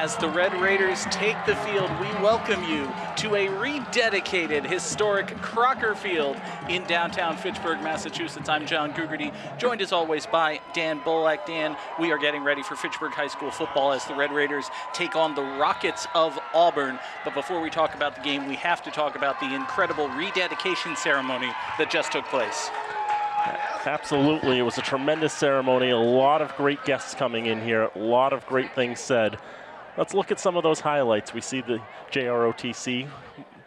As the Red Raiders take the field, we welcome you to a rededicated historic Crocker Field in downtown Fitchburg, Massachusetts. I'm John Gugerty, joined as always by Dan Bolak. Dan, we are getting ready for Fitchburg High School football as the Red Raiders take on the Rockets of Auburn. But before we talk about the game, we have to talk about the incredible rededication ceremony that just took place. Absolutely. It was a tremendous ceremony. A lot of great guests coming in here. A lot of great things said. Let's look at some of those highlights. We see the JROTC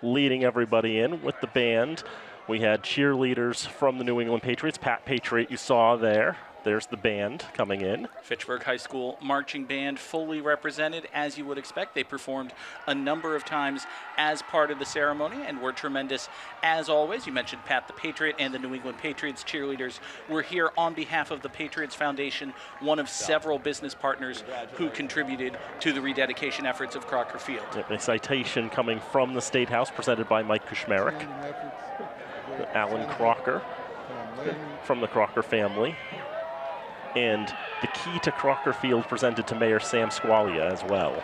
leading everybody in with the band. We had cheerleaders from the New England Patriots. Pat Patriot you saw there. There's the band coming in. Fitchburg High School marching band fully represented, as you would expect. They performed a number of times as part of the ceremony and were tremendous as always. You mentioned Pat the Patriot and the New England Patriots cheerleaders were here on behalf of the Patriots Foundation, one of several business partners who contributed to the rededication efforts of Crocker Field. A citation coming from the State House presented by Mike Kushmerek, Alan Crocker from the Crocker family. And the key to Crocker Field presented to Mayor Sam Squalia as well.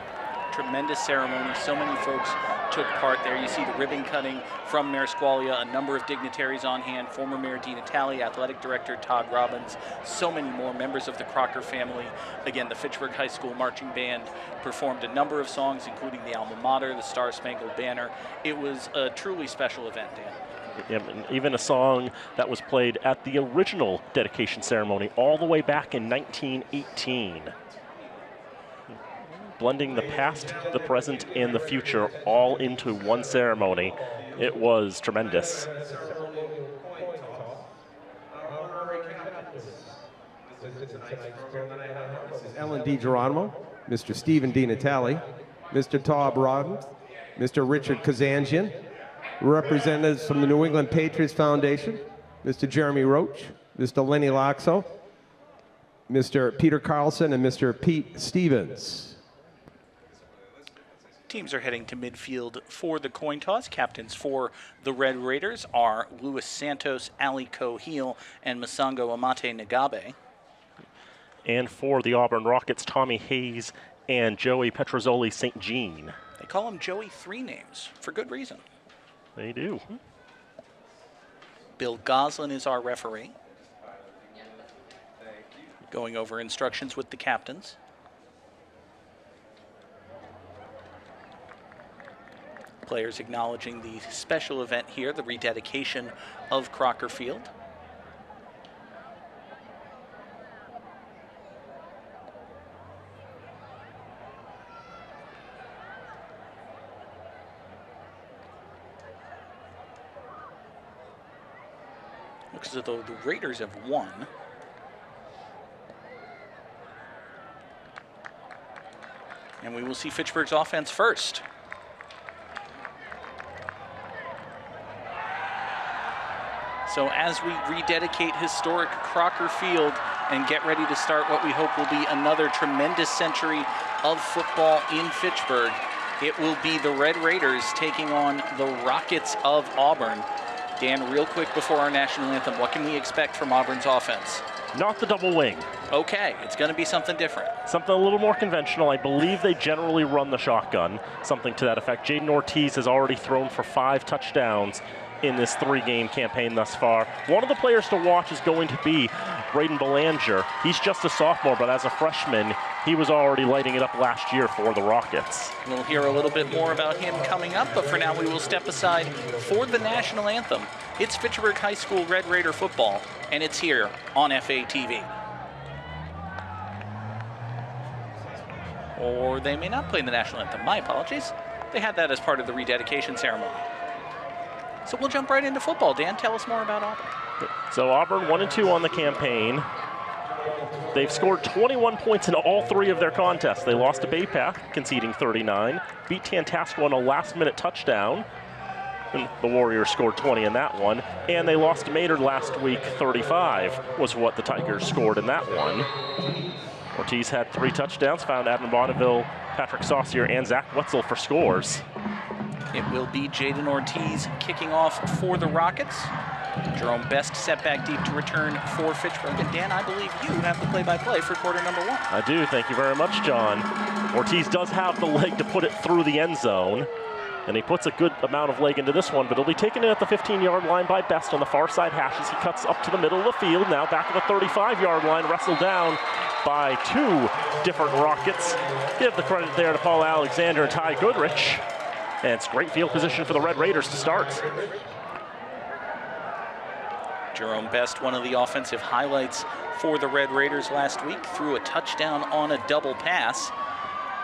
Tremendous ceremony. So many folks took part there. You see the ribbon cutting from Mayor Squalia, a number of dignitaries on hand, former Mayor Dina Talley, Athletic Director Todd Robbins, so many more members of the Crocker family. Again, the Fitchburg High School Marching Band performed a number of songs, including the Alma Mater, the Star Spangled Banner. It was a truly special event, Dan. Even a song that was played at the original dedication ceremony all the way back in 1918. Blending the past, the present, and the future all into one ceremony. It was tremendous. Ellen DiGeronimo, Mr. Stephen Di Natale, Mr. Todd Robbins, Mr. Richard Kazanjian, representatives from the New England Patriots Foundation, Mr. Jeremy Roach, Mr. Lenny Laxo, Mr. Peter Carlson, and Mr. Pete Stevens. Teams are heading to midfield for the coin toss. Captains for the Red Raiders are Luis Santos, Ali Coheel, and Masango Amate Nagabe. And for the Auburn Rockets, Tommy Hayes and Joey Petrozzoli St. Jean. They call him Joey three names for good reason. They do. Bill Goslin is our referee. Going over instructions with the captains. Players acknowledging the special event here, the rededication of Crocker Field. Looks as though the Raiders have won. And we will see Fitchburg's offense first. So as we rededicate historic Crocker Field and get ready to start what we hope will be another tremendous century of football in Fitchburg, it will be the Red Raiders taking on the Rockets of Auburn. Dan, real quick before our national anthem, what can we expect from Auburn's offense? Not the double wing. Okay, it's going to be something different. Something a little more conventional. I believe they generally run the shotgun, something to that effect. Jaden Ortiz has already thrown for 5 touchdowns in this 3-game campaign thus far. One of the players to watch is going to be Braden Belanger. He's just a sophomore, but as a freshman, he was already lighting it up last year for the Rockets. We'll hear a little bit more about him coming up, but for now we will step aside for the national anthem. It's Fitchburg High School Red Raider football, and it's here on FATV. Or they may not play the national anthem. My apologies. They had that as part of the rededication ceremony. So we'll jump right into football. Dan, tell us more about Auburn. So Auburn 1-2 on the campaign. They've scored 21 points in all 3 of their contests. They lost to Bay Path, conceding 39. Beat Tantasco on a last-minute touchdown. And the Warriors scored 20 in that one. And they lost to Maynard last week. 35 was what the Tigers scored in that one. Ortiz had 3 touchdowns, found Adam Bonneville, Patrick Saucier, and Zach Wetzel for scores. It will be Jaden Ortiz kicking off for the Rockets. Jerome Best set back deep to return for Fitchburg. And Dan, I believe you have the play-by-play for quarter number 1. I do. Thank you very much, John. Ortiz does have the leg to put it through the end zone, and he puts a good amount of leg into this one, but he'll be taken in at the 15-yard line by Best on the far side hash as he cuts up to the middle of the field. Now back at the 35-yard line, wrestled down by 2 different Rockets. Give the credit there to Paul Alexander and Ty Goodrich. And it's great field position for the Red Raiders to start. Jerome Best, one of the offensive highlights for the Red Raiders last week, threw a touchdown on a double pass.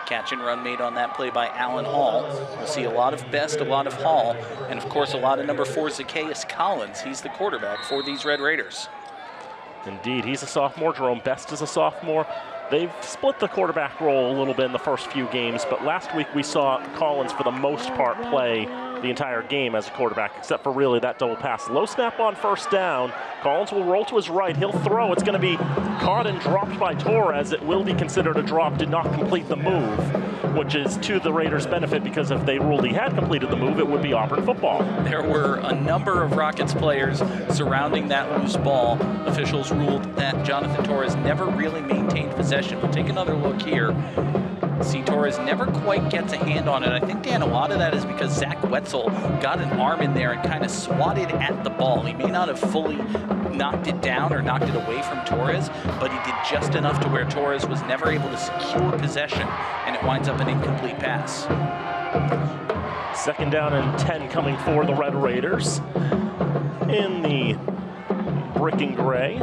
Catch and run made on that play by Alan Hall. We'll see a lot of Best, a lot of Hall, and of course a lot of number 4, Zacchaeus Collins. He's the quarterback for these Red Raiders. Indeed, he's a sophomore. Jerome Best is a sophomore. They've split the quarterback role a little bit in the first few games, but last week we saw Collins, for the most part, play the entire game as a quarterback, except for really that double pass. Low snap on first down. Collins will roll to his right. He'll throw. It's going to be caught and dropped by Torres. It will be considered a drop. Did not complete the move, which is to the Raiders' benefit, because if they ruled he had completed the move, it would be Auburn football. There were a number of Rockets players surrounding that loose ball. Officials ruled that Jonathan Torres never really maintained possession. We'll take another look here. See, Torres never quite gets a hand on it. I think, Dan, a lot of that is because Zach Wetzel got an arm in there and kind of swatted at the ball. He may not have fully knocked it down or knocked it away from Torres, but he did just enough to where Torres was never able to secure possession, and it winds up an incomplete pass. 2nd down and 10 coming for the Red Raiders in the brick and gray.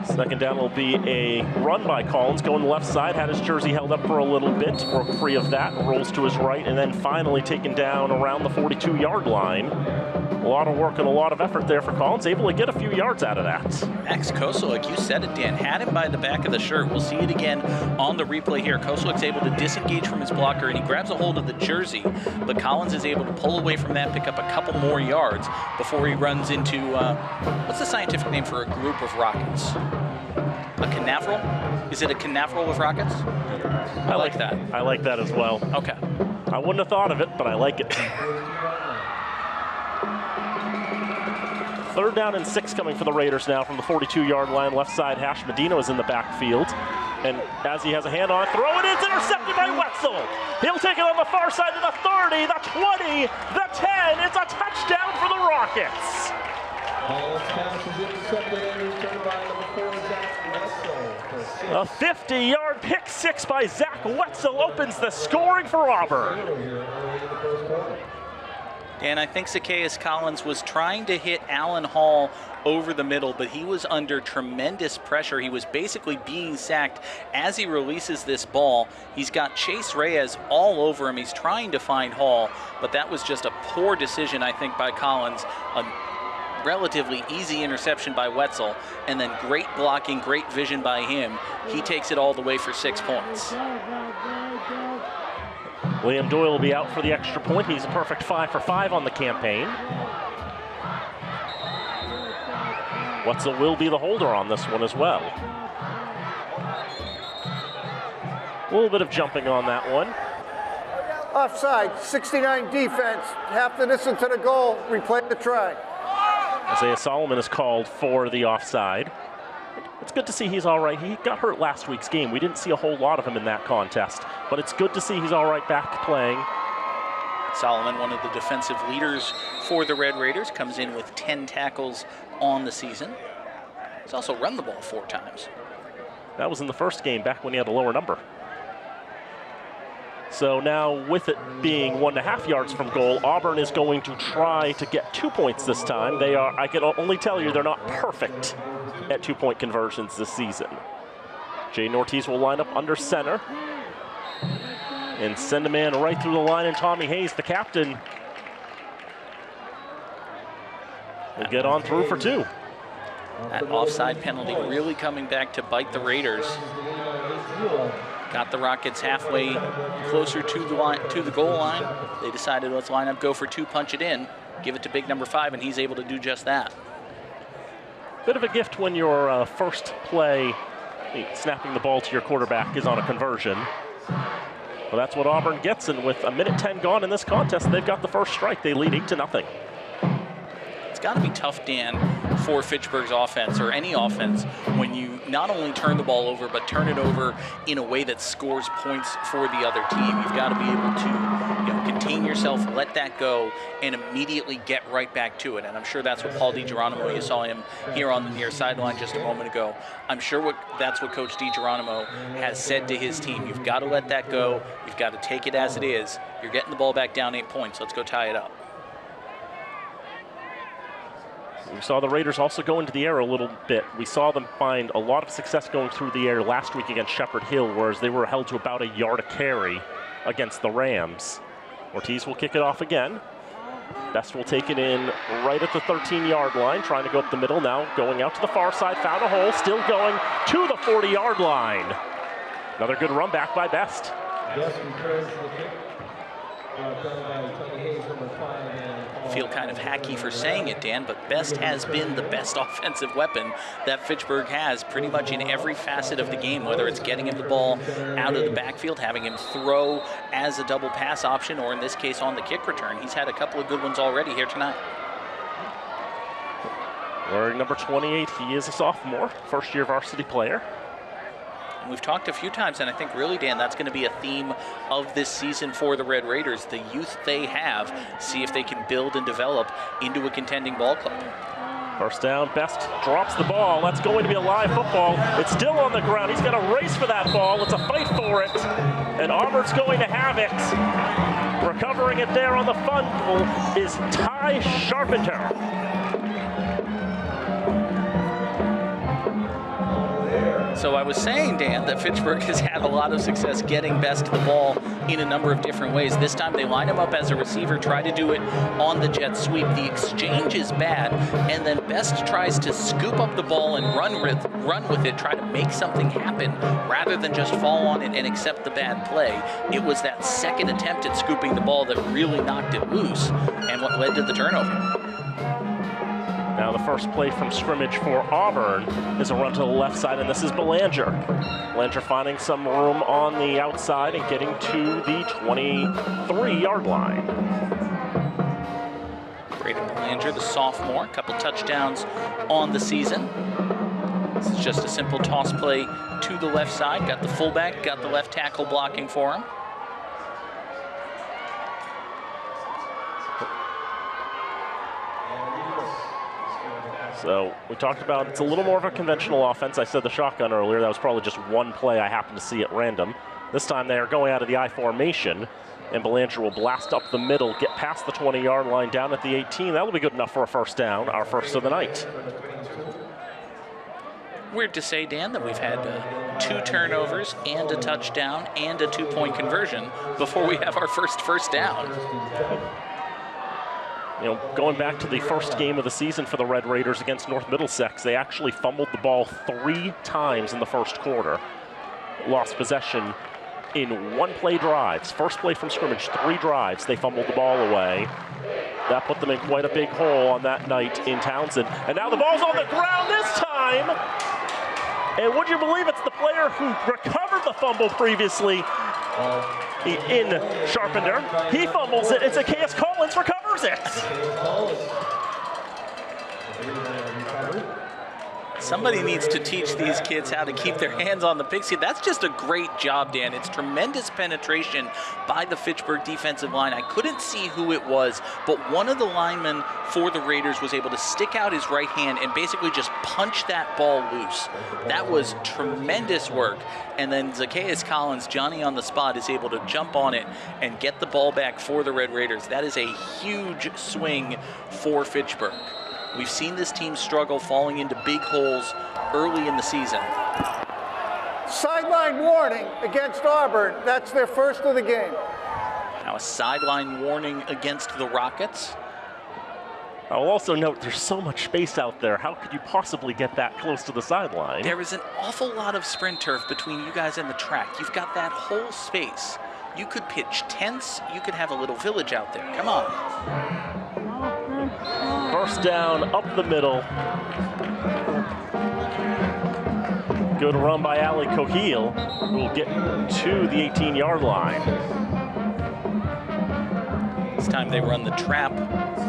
2nd down will be a run by Collins, going left side, had his jersey held up for a little bit, broke free of that, rolls to his right, and then finally taken down around the 42-yard line. A lot of work and a lot of effort there for Collins, able to get a few yards out of that. Max Kosolek, you said it, Dan, had him by the back of the shirt. We'll see it again on the replay here. Kosolek's able to disengage from his blocker, and he grabs a hold of the jersey, but Collins is able to pull away from that, pick up a couple more yards before he runs into, what's the scientific name for a group of Rockets? A canaveral? Is it a canaveral of Rockets? I like that. I like that as well. Okay. I wouldn't have thought of it, but I like it. 3rd down and 6 coming for the Raiders now from the 42-yard line. Left side hash. Medina is in the backfield. And as he has a hand on, throw it is intercepted by Wetzel. He'll take it on the far side to the 30, the 20, the 10. It's a touchdown for the Rockets. A 50-yard pick six by Zach Wetzel opens the scoring for Auburn. And I think Zacchaeus Collins was trying to hit Alan Hall over the middle, but he was under tremendous pressure. He was basically being sacked as he releases this ball. He's got Chase Reyes all over him. He's trying to find Hall, but that was just a poor decision, I think, by Collins. A relatively easy interception by Wetzel, and then great blocking, great vision by him. He takes it all the way for 6 points. Liam Doyle will be out for the extra point. He's a perfect 5 for 5 on the campaign. Wetzel will be the holder on this one as well. A little bit of jumping on that one. Offside, 69 defense, half the distance to the goal, replay the try. Isaiah Solomon is called for the offside. It's good to see he's all right. He got hurt last week's game. We didn't see a whole lot of him in that contest, but it's good to see he's all right back playing. Solomon, one of the defensive leaders for the Red Raiders, comes in with 10 tackles on the season. He's also run the ball 4 times. That was in the first game back when he had a lower number. So now with it being 1.5 yards from goal, Auburn is going to try to get 2 points this time. They are, I can only tell you, they're not perfect at 2-point conversions this season. Jaden Ortiz will line up under center and send a man right through the line, and Tommy Hayes, the captain, will get on through for 2. That offside penalty really coming back to bite the Raiders. Got the Rockets halfway closer to the line, to the goal line. They decided, let's line up, go for 2, punch it in, give it to big number 5, and he's able to do just that. Bit of a gift when your first play, snapping the ball to your quarterback, is on a conversion. Well, that's what Auburn gets, and with 1:10 gone in this contest, they've got the first strike. They lead 8-0. It's got to be tough, Dan, for Fitchburg's offense, or any offense, when you not only turn the ball over, but turn it over in a way that scores points for the other team. You've got to be able to, contain yourself, let that go, and immediately get right back to it. And I'm sure that's what Paul DiGeronimo, you saw him here on the near sideline just a moment ago. I'm sure that's what Coach DiGeronimo has said to his team. You've got to let that go. You've got to take it as it is. You're getting the ball back down 8 points. Let's go tie it up. We saw the Raiders also go into the air a little bit. We saw them find a lot of success going through the air last week against Shepherd Hill, whereas they were held to about a yard a carry against the Rams. Ortiz will kick it off again. Best will take it in right at the 13-yard line, trying to go up the middle now, going out to the far side, found a hole, still going to the 40-yard line. Another good run back by Best. Feel kind of hacky for saying it, Dan, but Best has been the best offensive weapon that Fitchburg has pretty much in every facet of the game, whether it's getting him the ball out of the backfield, having him throw as a double pass option, or in this case on the kick return. He's had a couple of good ones already here tonight. Wearing number 28, he is a sophomore, first-year varsity player. And we've talked a few times, and I think really, Dan, that's going to be a theme of this season for the Red Raiders. The youth they have, see if they can build and develop into a contending ball club. First down, Best drops the ball. That's going to be a live football. It's still on the ground. He's got to race for that ball. It's a fight for it. And Auburn's going to have it. Recovering it there on the fumble is Ty Sharpenter. So I was saying, Dan, that Fitchburg has had a lot of success getting Best the ball in a number of different ways. This time they line him up as a receiver, try to do it on the jet sweep. The exchange is bad, and then Best tries to scoop up the ball and run with it, try to make something happen rather than just fall on it and accept the bad play. It was that second attempt at scooping the ball that really knocked it loose and what led to the turnover. Now the first play from scrimmage for Auburn is a run to the left side, and this is Belanger. Belanger finding some room on the outside and getting to the 23-yard line. Braden Belanger, the sophomore, a couple touchdowns on the season. This is just a simple toss play to the left side. Got the fullback, got the left tackle blocking for him. So we talked about it's a little more of a conventional offense. I said the shotgun earlier. That was probably just one play I happened to see at random. This time they are going out of the I formation, and Belanger will blast up the middle, get past the 20-yard line down at the 18. That'll be good enough for a first down, our first of the night. Weird to say, Dan, that we've had 2 turnovers and a touchdown and a 2-point conversion before we have our first down. Going back to the first game of the season for the Red Raiders against North Middlesex, they actually fumbled the ball 3 times in the first quarter. Lost possession in 1-play drives. First play from scrimmage, 3 drives. They fumbled the ball away. That put them in quite a big hole on that night in Townsend. And now the ball's on the ground this time. And would you believe it's the player who recovered the fumble previously in Sharpenter. He fumbles it. It's Zacchaeus Collins recovers it. Somebody needs to teach these kids how to keep their hands on the pixie. That's just a great job, Dan. It's tremendous penetration by the Fitchburg defensive line. I couldn't see who it was, but one of the linemen for the Raiders was able to stick out his right hand and basically just punch that ball loose. That was tremendous work. And then Zacchaeus Collins, Johnny on the spot, is able to jump on it and get the ball back for the Red Raiders. That is a huge swing for Fitchburg. We've seen this team struggle falling into big holes early in the season. Sideline warning against Auburn. That's their first of the game. Now a sideline warning against the Rockets. I will also note there's so much space out there. How could you possibly get that close to the sideline? There is an awful lot of sprint turf between you guys and the track. You've got that whole space. You could pitch tents. You could have a little village out there. Come on. First down, up the middle. Good run by Ali Cohil, who will get to the 18-yard line. This time they run the trap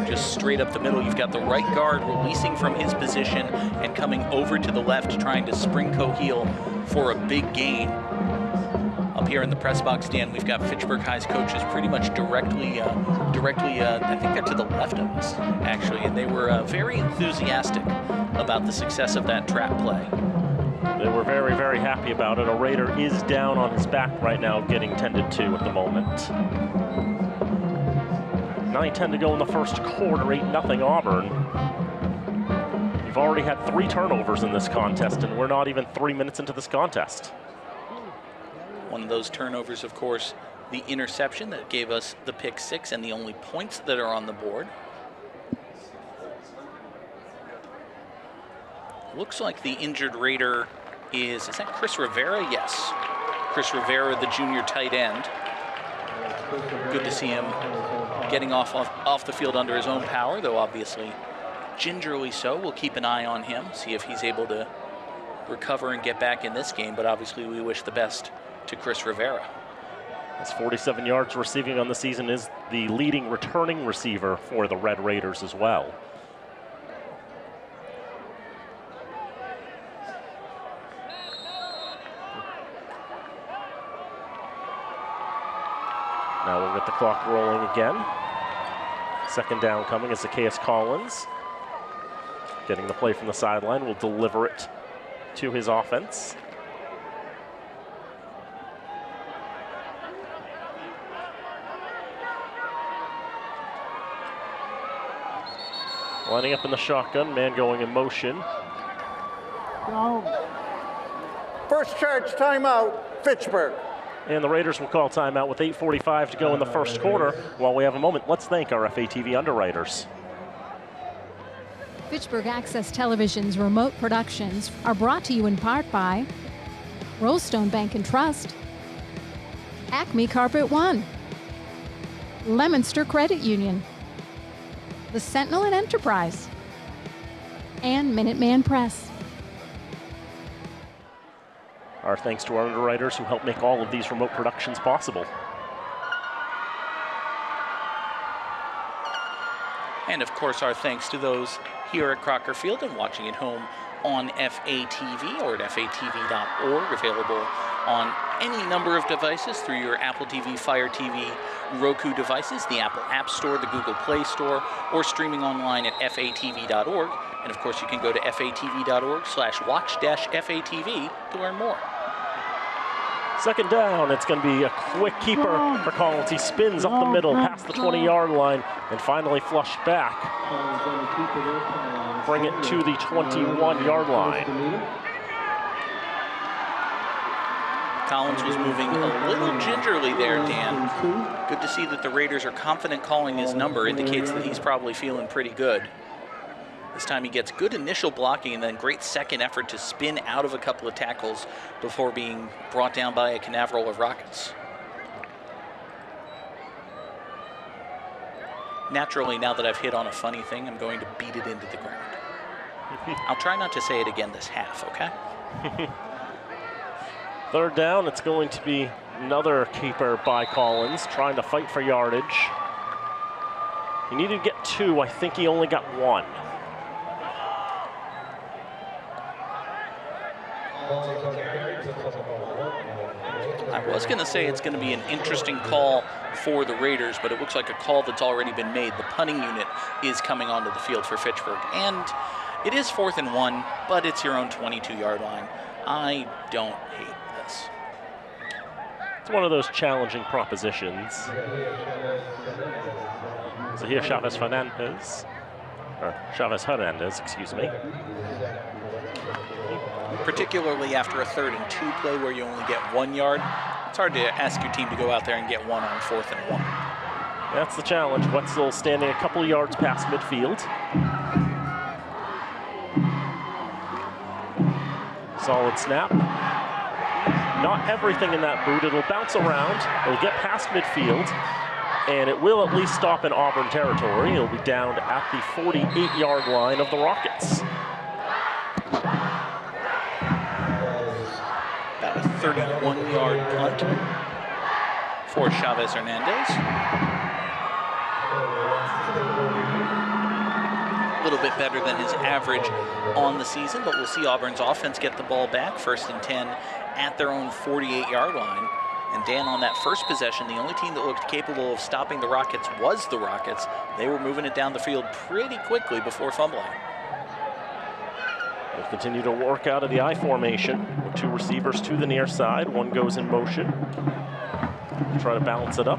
just straight up the middle. You've got the right guard releasing from his position and coming over to the left, trying to spring co-heel for a big gain. Up here in the press box, Dan, we've got Fitchburg High's coaches pretty much directly, I think they're to the left of us, actually, and they were very enthusiastic about the success of that trap play. They were very, very happy about it. A Raider is down on his back right now, getting tended to at the moment. 9:10 to go in the first quarter, 8-0 Auburn. We've already had 3 turnovers in this contest, and we're not even 3 minutes into this contest. One of those turnovers, of course, the interception that gave us the pick 6 and the only points that are on the board. Looks like the injured Raider is that Chris Rivera? Yes. Chris Rivera, the junior tight end. Good to see him getting off the field under his own power, though obviously gingerly so. We'll keep an eye on him, see if he's able to recover and get back in this game, but obviously we wish the best to Chris Rivera. His 47 yards receiving on the season, is the leading returning receiver for the Red Raiders as well. Now we'll get the clock rolling again. Second down coming is Zacchaeus Collins. Getting the play from the sideline, will deliver it to his offense. Lining up in the shotgun, man going in motion. First charge timeout, Fitchburg. And the Raiders will call timeout with 8:45 to go in the first quarter. While we have a moment, let's thank our FATV underwriters. Fitchburg Access Television's remote productions are brought to you in part by Rollstone Bank and Trust, Acme Carpet One, Lemonster Credit Union, the Sentinel and Enterprise, and Minuteman Press. Our thanks to our underwriters who help make all of these remote productions possible. And of course, our thanks to those here at Crocker Field and watching at home on FATV or at FATV.org, available on any number of devices through your Apple TV, Fire TV, Roku devices, the Apple App Store, the Google Play Store, or streaming online at FATV.org. And of course, you can go to FATV.org/watch-FATV to learn more. Second down, it's going to be a quick keeper for Collins. He spins up the middle, past the 20-yard line, and finally flushed back. Bring it to the 21-yard line. Collins was moving a little gingerly there, Dan. Good to see that the Raiders are confident calling his number, indicates that he's probably feeling pretty good. This time he gets good initial blocking and then great second effort to spin out of a couple of tackles before being brought down by a Canaveral of Rockets. Naturally, now that I've hit on a funny thing, I'm going to beat it into the ground. I'll try not to say it again this half, okay? Third down, it's going to be another keeper by Collins, trying to fight for yardage. He needed to get 2. I think he only got 1. I was going to say it's going to be an interesting call for the Raiders, but it looks like a call that's already been made. The punting unit is coming onto the field for Fitchburg. And it is 4th and 1, but it's your own 22-yard line. I don't hate this. It's one of those challenging propositions. So here's Chavez Hernandez, excuse me. Particularly after a 3rd and 2 play where you only get 1 yard, it's hard to ask your team to go out there and get 1 on 4th and 1. That's the challenge. Wetzel standing a couple of yards past midfield. Solid snap. Not everything in that boot. It'll bounce around. It'll get past midfield. And it will at least stop in Auburn territory. It'll be down at the 48-yard line of the Rockets. About a 31-yard punt for Chavez Hernandez. A little bit better than his average on the season, but we'll see Auburn's offense get the ball back, 1st and 10 at their own 48-yard line. And Dan, on that first possession, the only team that looked capable of stopping the Rockets was the Rockets. They were moving it down the field pretty quickly before fumbling. We'll continue to work out of the I formation with 2 receivers to the near side. One goes in motion. Try to balance it up.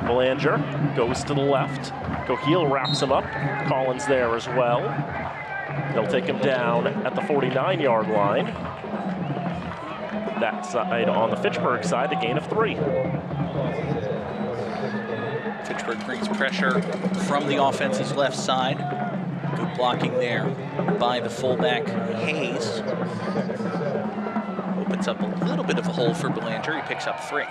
Belanger goes to the left. Coquille wraps him up. Collins there as well. They'll take him down at the 49-yard line. That side, on the Fitchburg side, a gain of 3. Fitchburg brings pressure from the offense's left side. Good blocking there by the fullback, Hayes. Opens up a little bit of a hole for Belanger. He picks up 3.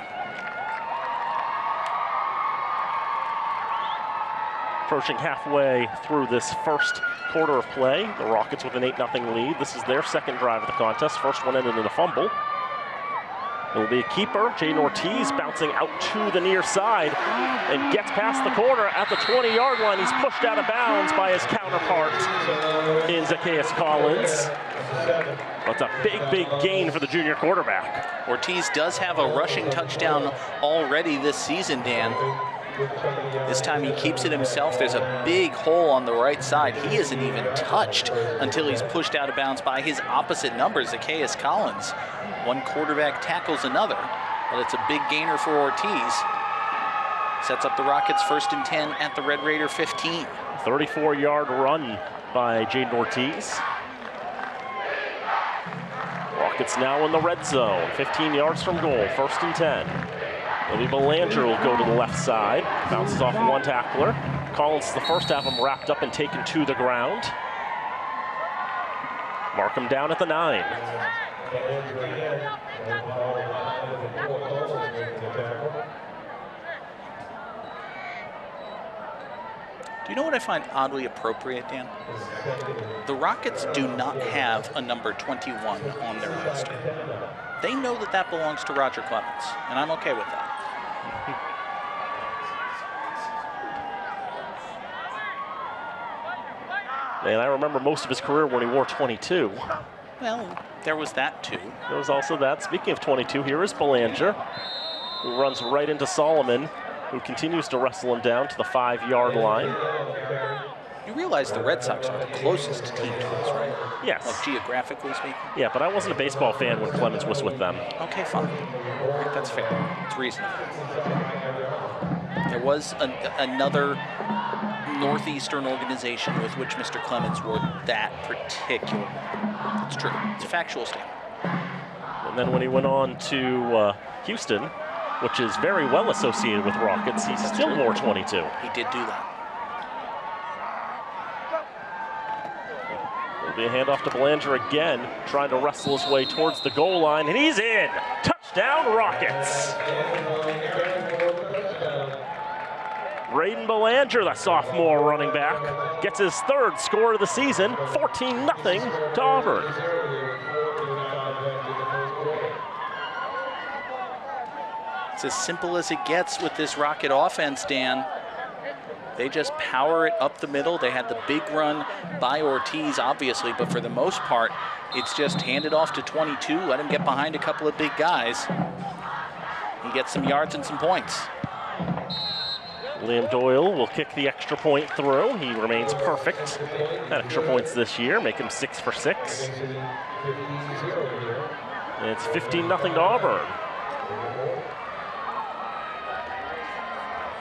Approaching halfway through this first quarter of play, the Rockets with an 8-0 lead. This is their second drive of the contest. First one ended in a fumble. It'll be a keeper. Jaden Ortiz bouncing out to the near side and gets past the corner at the 20-yard line. He's pushed out of bounds by his counterpart in Zacchaeus Collins. That's a big gain for the junior quarterback. Ortiz does have a rushing touchdown already this season, Dan. This time he keeps it himself. There's a big hole on the right side. He isn't even touched until he's pushed out of bounds by his opposite number, Zacchaeus Collins. One quarterback tackles another, but it's a big gainer for Ortiz. Sets up the Rockets 1st and 10 at the Red Raider 15. 34-yard run by Jaden Ortiz. Rockets now in the red zone, 15 yards from goal, 1st and 10. Maybe Belanger will go to the left side. Bounces off one tackler. Collins, the first half, him wrapped up and taken to the ground. Mark him down at the 9. Do you know what I find oddly appropriate, Dan? The Rockets do not have a number 21 on their roster. They know that that belongs to Roger Clemens, and I'm okay with that. And I remember most of his career when he wore 22. Well, there was that too. There was also that. Speaking of 22, here is Belanger, who runs right into Solomon, who continues to wrestle him down to the 5-yard line. You realize the Red Sox are the closest team to us, right? Yes. Like geographically speaking? Yeah, but I wasn't a baseball fan when Clemens was with them. Okay, fine. Right, that's fair. It's reasonable. There was another Northeastern organization with which Mr. Clemens were that particular. It's true. It's a factual statement. And then when he went on to Houston, which is very well associated with Rockets, he still wore 22. He did do that. It'll be a handoff to Belanger again, trying to wrestle his way towards the goal line, and he's in! Touchdown, Rockets! Braden Belanger, the sophomore running back, gets his 3rd score of the season, 14-0 to Auburn. It's as simple as it gets with this Rocket offense, Dan. They just power it up the middle. They had the big run by Ortiz, obviously, but for the most part, it's just handed off to 22, let him get behind a couple of big guys. He gets some yards and some points. Liam Doyle will kick the extra point through. He remains perfect. Had extra points this year, make him 6 for 6. And it's 15-0 to Auburn.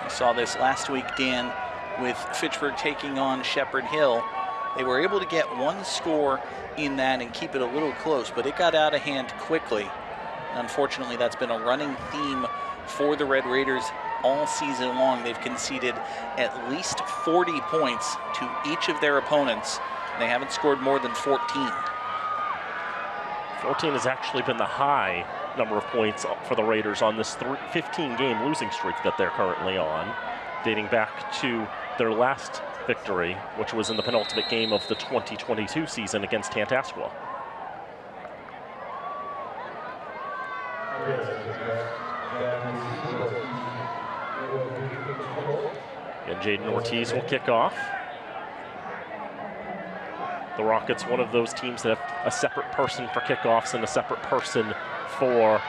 We saw this last week, Dan, with Fitchburg taking on Shepherd Hill. They were able to get one score in that and keep it a little close, but it got out of hand quickly. Unfortunately, that's been a running theme for the Red Raiders all season long. They've conceded at least 40 points to each of their opponents. They haven't scored more than 14. 14 has actually been the high number of points for the Raiders on this 15-game losing streak that they're currently on, dating back to their last victory, which was in the penultimate game of the 2022 season against Tantascwa. And Jaden Ortiz will kick off. The Rockets, one of those teams that have a separate person for kickoffs and a separate person for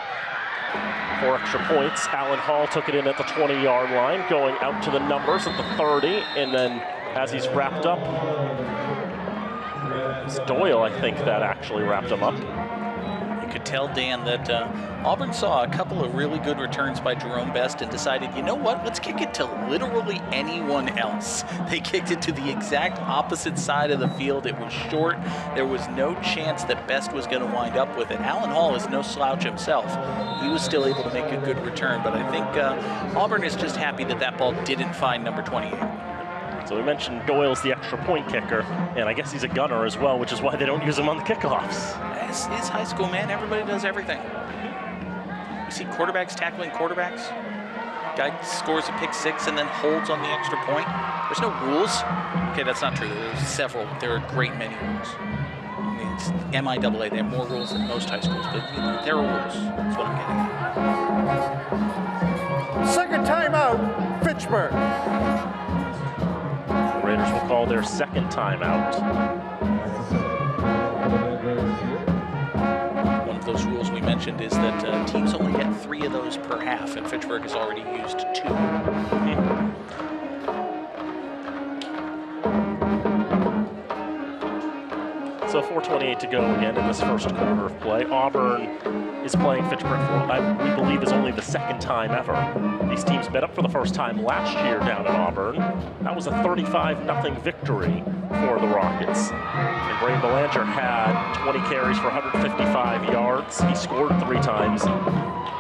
extra points. Alan Hall took it in at the 20-yard line, going out to the numbers at the 30, and then as he's wrapped up, it's Doyle, I think, that actually wrapped him up. You could tell, Dan, that Auburn saw a couple of really good returns by Jerome Best and decided, you know what, let's kick it to literally anyone else. They kicked it to the exact opposite side of the field. It was short. There was no chance that Best was going to wind up with it. Alan Hall is no slouch himself. He was still able to make a good return, but I think Auburn is just happy that that ball didn't find number 28. So we mentioned Doyle's the extra point kicker, and I guess he's a gunner as well, which is why they don't use him on the kickoffs. It's high school, man. Everybody does everything. You see quarterbacks tackling quarterbacks. Guy scores a pick 6 and then holds on the extra point. There's no rules. Okay, that's not true. There's several. There are a great many rules. I mean, it's MIAA. They have more rules than most high schools, but you know, there are rules. That's what I'm getting at. Second timeout, Fitchburg. The Raiders will call their second timeout. One of those rules we mentioned is that teams only get 3 of those per half, and Fitchburg has already used 2. So 4:28 to go again in this first quarter of play. Auburn is playing Fitchburg for what we believe is only the second time ever. These teams met up for the first time last year down in Auburn. That was a 35-0 victory for the Rockets. And Brain Belanger had 20 carries for 155 yards. He scored 3 times.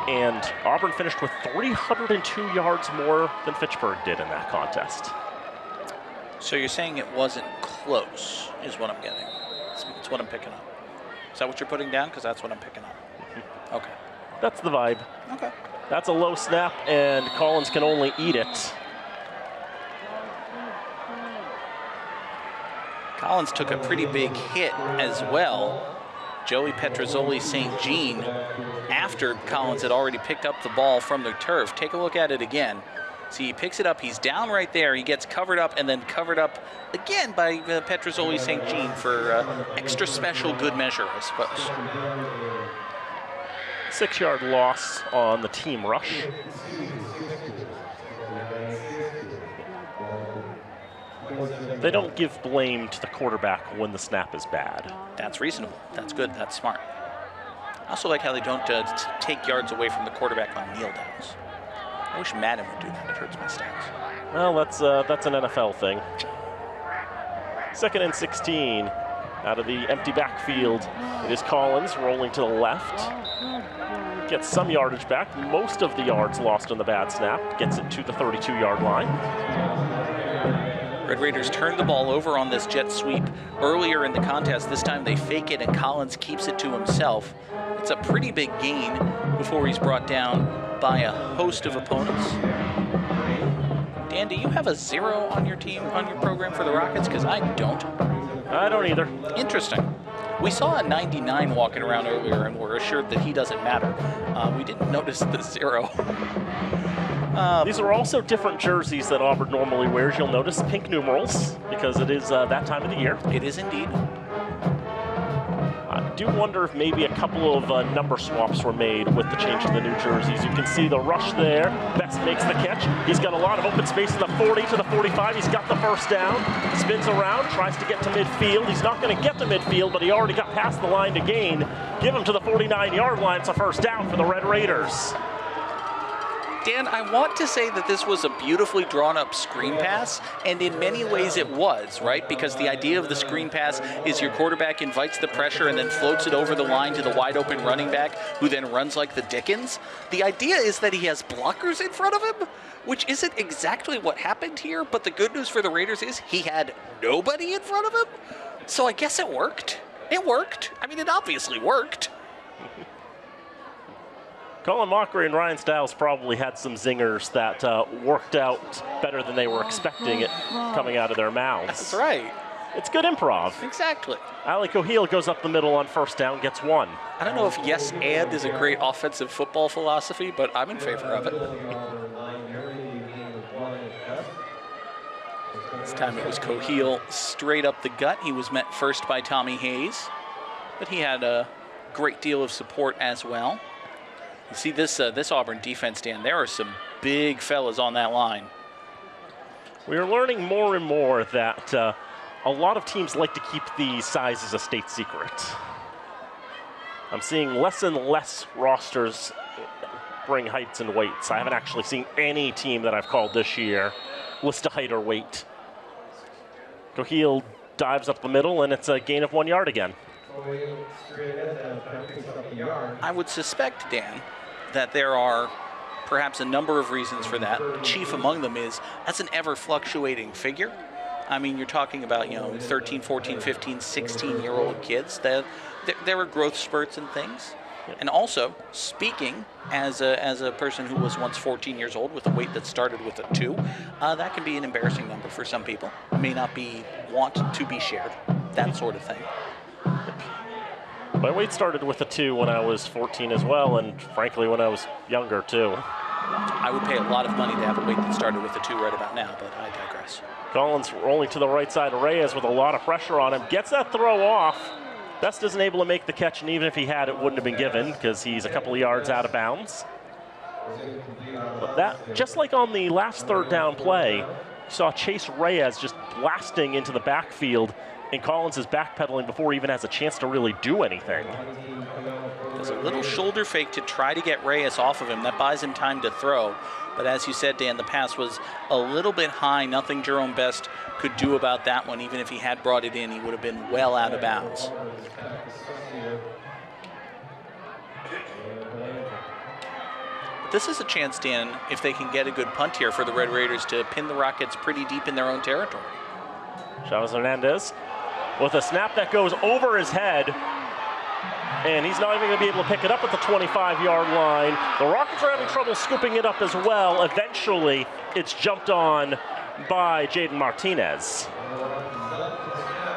And Auburn finished with 302 yards more than Fitchburg did in that contest. So you're saying it wasn't close, is what I'm getting. That's what I'm picking up. Is that what you're putting down? Because that's what I'm picking up. Okay. That's the vibe. Okay. That's a low snap, and Collins can only eat it. Collins took a pretty big hit as well. Joey Petrozzoli St. Jean, after Collins had already picked up the ball from the turf. Take a look at it again. See, he picks it up, he's down right there, he gets covered up and then covered up again by Petrozzoli St. Jean for extra special good measure, I suppose. 6-yard loss on the team rush. They don't give blame to the quarterback when the snap is bad. That's reasonable, that's good, that's smart. I also like how they don't take yards away from the quarterback on kneel downs. I wish Madden would do that. It hurts my stats. Well, that's an NFL thing. 2nd and 16. Out of the empty backfield, it is Collins rolling to the left. Gets some yardage back. Most of the yards lost on the bad snap. Gets it to the 32-yard line. Red Raiders turned the ball over on this jet sweep earlier in the contest. This time they fake it and Collins keeps it to himself. It's a pretty big gain before he's brought down by a host of opponents. Dan, do you have a 0 on your team, on your program for the Rockets? Because I don't. I don't either. Interesting. We saw a 99 walking around earlier and we're assured that he doesn't matter. We didn't notice the 0. These are also different jerseys that Auburn normally wears. You'll notice pink numerals because it is that time of the year. It is indeed. I do wonder if maybe a couple of number swaps were made with the change to the new jerseys. You can see the rush there. Best makes the catch. He's got a lot of open space in the 40 to the 45. He's got the first down. Spins around, tries to get to midfield. He's not going to get to midfield, but he already got past the line to gain. Give him to the 49-yard line. It's a first down for the Red Raiders. Dan, I want to say that this was a beautifully drawn up screen pass, and in many ways it was, right? Because the idea of the screen pass is your quarterback invites the pressure and then floats it over the line to the wide open running back, who then runs like the Dickens. The idea is that he has blockers in front of him, which isn't exactly what happened here, but the good news for the Raiders is he had nobody in front of him. So I guess it worked. It worked. I mean, it obviously worked. Colin Mockery and Ryan Stiles probably had some zingers that worked out better than they were expecting it coming out of their mouths. That's right. It's good improv. Exactly. Ali Cohil goes up the middle on first down, gets 1. I don't know if yes and is a great offensive football philosophy, but I'm in favor of it. This time it was Coheel straight up the gut. He was met first by Tommy Hayes, but he had a great deal of support as well. You see this Auburn defense, Dan, there are some big fellas on that line. We are learning more and more that a lot of teams like to keep the sizes a state secret. I'm seeing less and less rosters bring heights and weights. I haven't actually seen any team that I've called this year list a height or weight. Coheel dives up the middle, and it's a gain of 1 yard again. I would suspect, Dan, that there are perhaps a number of reasons for that. Chief among them is that's an ever-fluctuating figure. I mean, you're talking about, 13, 14, 15, 16-year-old kids. There are growth spurts and things. And also, speaking as a person who was once 14 years old with a weight that started with a 2, that can be an embarrassing number for some people. It may not want to be shared, that sort of thing. My weight started with a 2 when I was 14 as well, and frankly, when I was younger too. I would pay a lot of money to have a weight that started with a 2 right about now, but I digress. Collins rolling to the right side of Reyes with a lot of pressure on him. Gets that throw off. Best isn't able to make the catch, and even if he had, it wouldn't have been given because he's a couple of yards out of bounds. But that, just like on the last third down play, you saw Chase Reyes just blasting into the backfield, and Collins is backpedaling before he even has a chance to really do anything. There's a little shoulder fake to try to get Reyes off of him. That buys him time to throw. But as you said, Dan, the pass was a little bit high. Nothing Jerome Best could do about that one. Even if he had brought it in, he would have been well out of bounds. But this is a chance, Dan, if they can get a good punt here for the Red Raiders to pin the Rockets pretty deep in their own territory. Chavez Hernandez with a snap that goes over his head. And he's not even going to be able to pick it up at the 25-yard line. The Rockets are having trouble scooping it up as well. Eventually, it's jumped on by Jaden Martinez.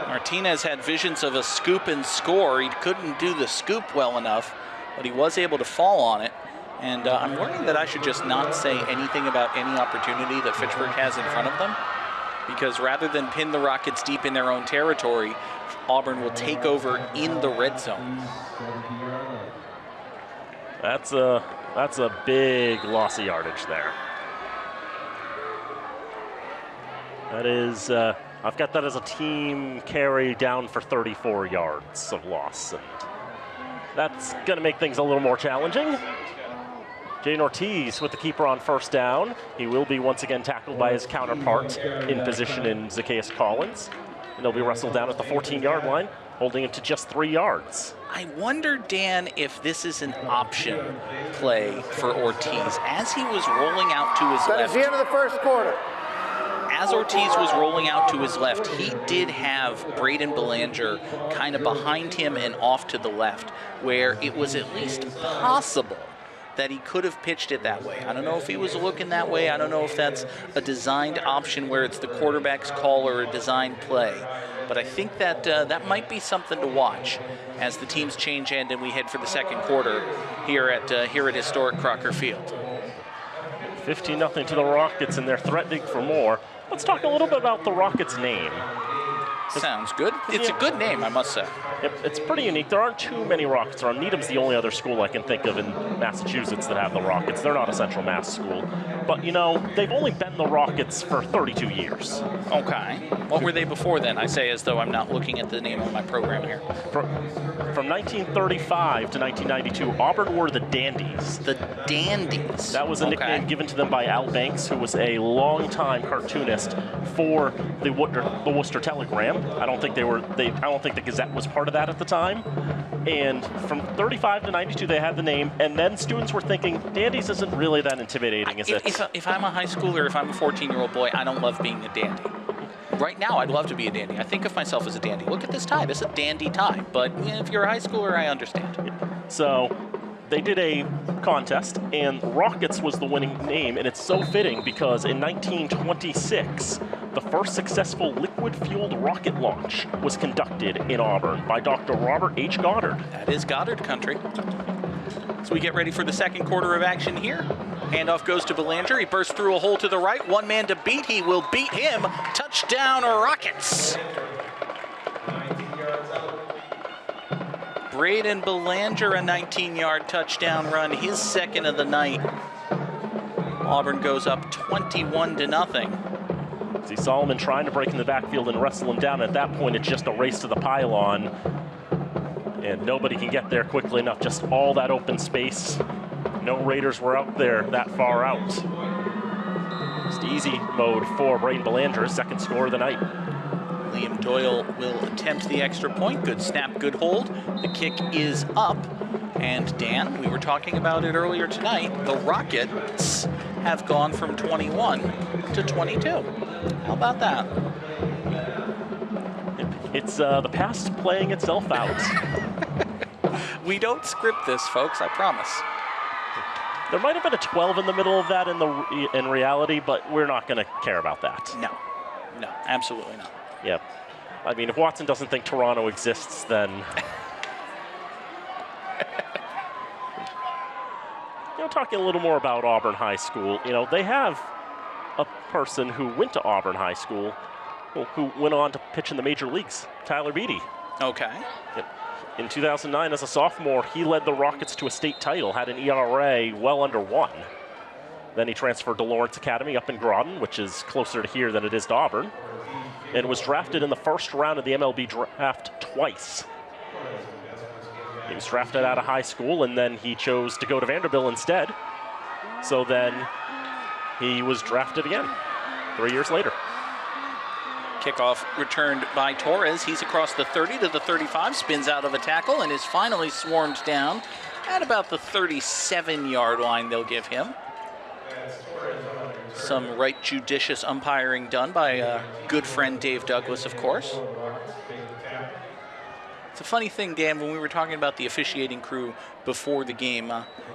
Martinez had visions of a scoop and score. He couldn't do the scoop well enough, but he was able to fall on it. And I'm learning that I should just not say anything about any opportunity that Fitchburg has in front of them, because rather than pin the Rockets deep in their own territory, Auburn will take over in the red zone. That's a big loss of yardage there. That is, I've got that as a team carry down for 34 yards of loss, and that's going to make things a little more challenging. Jaden Ortiz with the keeper on first down. He will be once again tackled by his counterpart in position in Zacchaeus Collins. And he'll be wrestled down at the 14-yard line, holding him to just 3 yards. I wonder, Dan, if this is an option play for Ortiz. As he was rolling out to his left. That is the end of the first quarter. As Ortiz was rolling out to his left, he did have Braden Belanger kind of behind him and off to the left, where it was at least possible that he could have pitched it that way. I don't know if he was looking that way. I don't know if that's a designed option where it's the quarterback's call or a designed play. But I think that that might be something to watch as the teams change end and we head for the second quarter here at historic Crocker Field. 15-0 to the Rockets, and they're threatening for more. Let's talk a little bit about the Rockets' name. Sounds good. It's a good name, I must say. It's pretty unique. There aren't too many Rockets around. Needham's the only other school I can think of in Massachusetts that have the Rockets. They're not a Central Mass school. But, they've only been the Rockets for 32 years. Okay. What were they before then? I say as though I'm not looking at the name on my program here. From 1935 to 1992, Auburn were the Dandies. The Dandies. That was a nickname given to them by Al Banks, who was a longtime cartoonist for the Worcester Telegram. I don't think the Gazette was part of that at the time. And from 35 to 92, they had the name. And then students were thinking, Dandies isn't really that intimidating, is it? If I'm a high schooler, if I'm a 14-year-old boy, I don't love being a dandy. Right now, I'd love to be a dandy. I think of myself as a dandy. Look at this tie. This is a dandy tie. But if you're a high schooler, I understand. So they did a contest, and Rockets was the winning name. And it's so fitting because in 1926, the first successful liquid-fueled rocket launch was conducted in Auburn by Dr. Robert H. Goddard. That is Goddard country. So we get ready for the second quarter of action here. Handoff goes to Belanger. He bursts through a hole to the right. One man to beat. He will beat him. Touchdown, Rockets. Braden Belanger, a 19-yard touchdown run, his second of the night. Auburn goes up 21-0. See Solomon trying to break in the backfield and wrestle him down. At that point, it's just a race to the pylon. And nobody can get there quickly enough. Just all that open space. No Raiders were out there that far out. Just easy mode for Braden Belanger, second score of the night. Liam Doyle will attempt the extra point. Good snap, good hold. The kick is up. And Dan, we were talking about it earlier tonight. The Rockets have gone from 21 to 22. How about that? It's the past playing itself out. We don't script this, folks, I promise. There might have been a 12 in the middle of that in reality, but we're not going to care about that. No, absolutely not. Yep. I mean, if Watson doesn't think Toronto exists, then... Talking a little more about Auburn High School, they have a person who went to Auburn High School who went on to pitch in the major leagues, Tyler Beatty. Okay. In 2009, as a sophomore, he led the Rockets to a state title, had an ERA well under 1. Then he transferred to Lawrence Academy up in Groton, which is closer to here than it is to Auburn, and was drafted in the first round of the MLB draft twice. He was drafted out of high school, and then he chose to go to Vanderbilt instead. So then he was drafted again 3 years later. Kickoff returned by Torres. He's across the 30 to the 35, spins out of a tackle, and is finally swarmed down at about the 37-yard line they'll give him. Some right judicious umpiring done by good friend Dave Douglas, of course. It's a funny thing, Dan, when we were talking about the officiating crew before the game,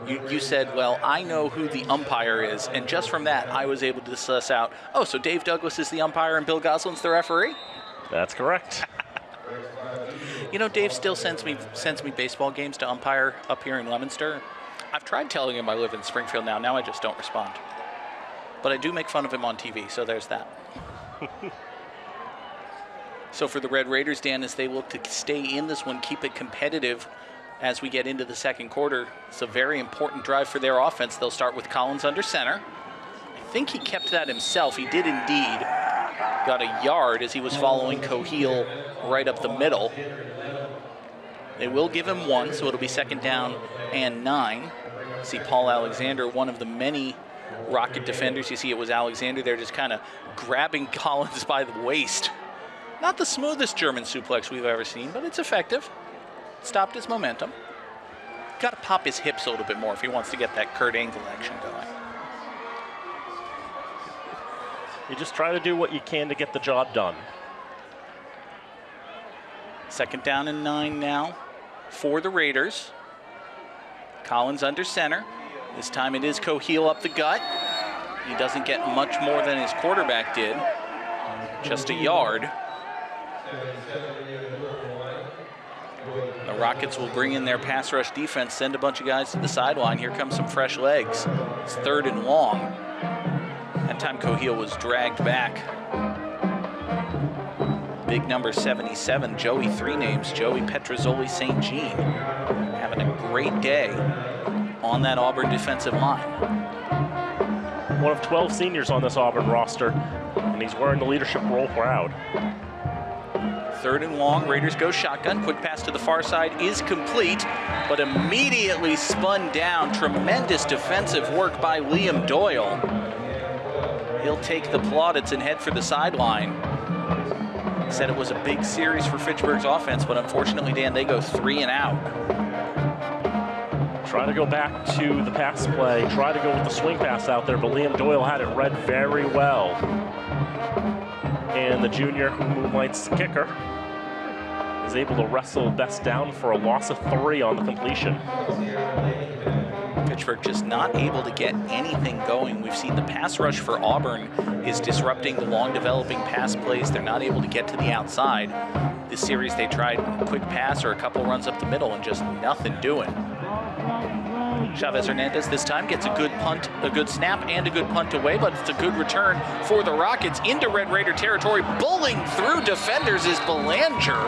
you said, well, I know who the umpire is, and just from that, I was able to suss out, oh, so Dave Douglas is the umpire and Bill Goslin's the referee? That's correct. Dave still sends me baseball games to umpire up here in Leominster. I've tried telling him I live in Springfield now I just don't respond. But I do make fun of him on TV, so there's that. So for the Red Raiders, Dan, as they look to stay in this one, keep it competitive as we get into the second quarter, it's a very important drive for their offense. They'll start with Collins under center. I think he kept that himself. He did indeed. Got a yard as he was following Coheal right up the middle. They will give him 1, so it'll be second down and 9. See Paul Alexander, one of the many Rocket defenders. You see it was Alexander there just kind of grabbing Collins by the waist. Not the smoothest German suplex we've ever seen, but it's effective. Stopped his momentum. Got to pop his hips a little bit more if he wants to get that Kurt Angle action going. You just try to do what you can to get the job done. Second down and 9 now for the Raiders. Collins under center. This time it is Coheal up the gut. He doesn't get much more than his quarterback did. Just a yard. The Rockets will bring in their pass rush defense, send a bunch of guys to the sideline. Here comes some fresh legs. It's third and long. That time Coheal was dragged back. Big number 77, Joey, 3 names, Joey Petrozzoli St. Jean. Having a great day on that Auburn defensive line. One of 12 seniors on this Auburn roster, and he's wearing the leadership role proud. Third and long, Raiders go shotgun. Quick pass to the far side is complete, but immediately spun down. Tremendous defensive work by Liam Doyle. He'll take the plaudits and head for the sideline. Said it was a big series for Fitchburg's offense, but unfortunately, Dan, they go 3 and out. Try to go back to the pass play, try to go with the swing pass out there, but Liam Doyle had it read very well. And the junior, who moonlights the kicker, is able to wrestle Best down for a loss of 3 on the completion. Fitchburg just not able to get anything going. We've seen the pass rush for Auburn is disrupting the long developing pass plays. They're not able to get to the outside. This series they tried a quick pass or a couple runs up the middle and just nothing doing. Chavez Hernandez this time gets a good punt, a good snap, and a good punt away, but it's a good return for the Rockets into Red Raider territory. Bowling through defenders is Belanger.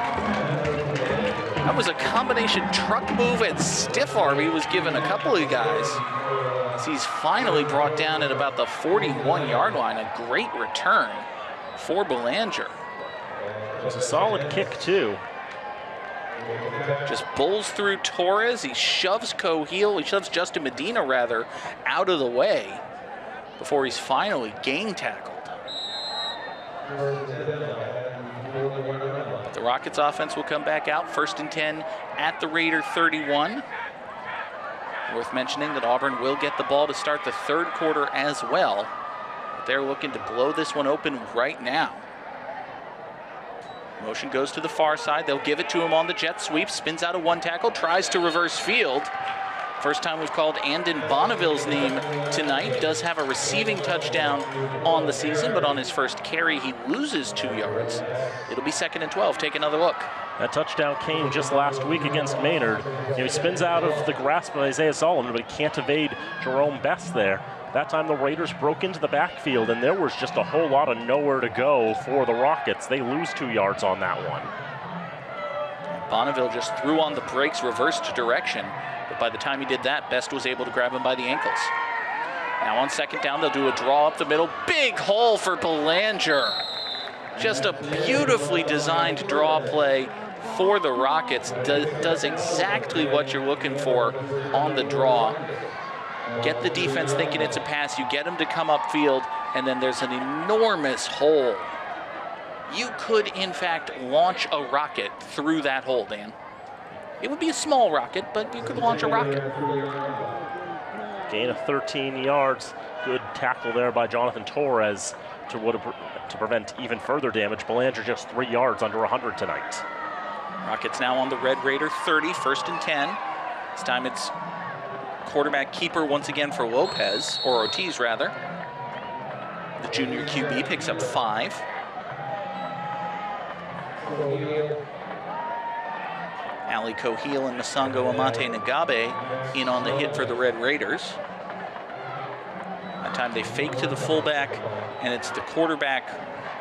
That was a combination truck move and stiff arm he was giving a couple of guys. As he's finally brought down at about the 41-yard line. A great return for Belanger. It was a solid kick, too. Just bowls through Torres. He shoves Cohiel, he shoves Justin Medina, rather, out of the way before he's finally gang tackled. But the Rockets offense will come back out. 1st and 10 at the Raider 31. Worth mentioning that Auburn will get the ball to start the 3rd quarter as well. But they're looking to blow this one open right now. Motion goes to the far side. They'll give it to him on the jet sweep. Spins out of 1 tackle, tries to reverse field. First time we've called Andon Bonneville's name tonight. Does have a receiving touchdown on the season, but on his first carry, he loses 2 yards. It'll be 2nd and 12. Take another look. That touchdown came just last week against Maynard. He spins out of the grasp of Isaiah Solomon, but he can't evade Jerome Best there. That time the Raiders broke into the backfield, and there was just a whole lot of nowhere to go for the Rockets. They lose 2 yards on that one. Bonneville just threw on the brakes, reversed direction, but by the time he did that, Best was able to grab him by the ankles. Now on 2nd down, they'll do a draw up the middle. Big hole for Belanger. Just a beautifully designed draw play for the Rockets. Does exactly what you're looking for on the draw. Get the defense thinking it's a pass, you get them to come upfield, and then there's an enormous hole. You could, in fact, launch a rocket through that hole, Dan. It would be a small rocket, but you could launch a rocket. Gain of 13 yards. Good tackle there by Jonathan Torres to prevent even further damage. Belanger just 3 yards under 100 tonight. Rockets now on the Red Raider 30, 1st and 10. This time it's quarterback keeper once again for Lopez, or Ortiz rather. The junior QB picks up 5. Ali Cohiel and Masango Amate Nagabe in on the hit for the Red Raiders. That time they fake to the fullback, and it's the quarterback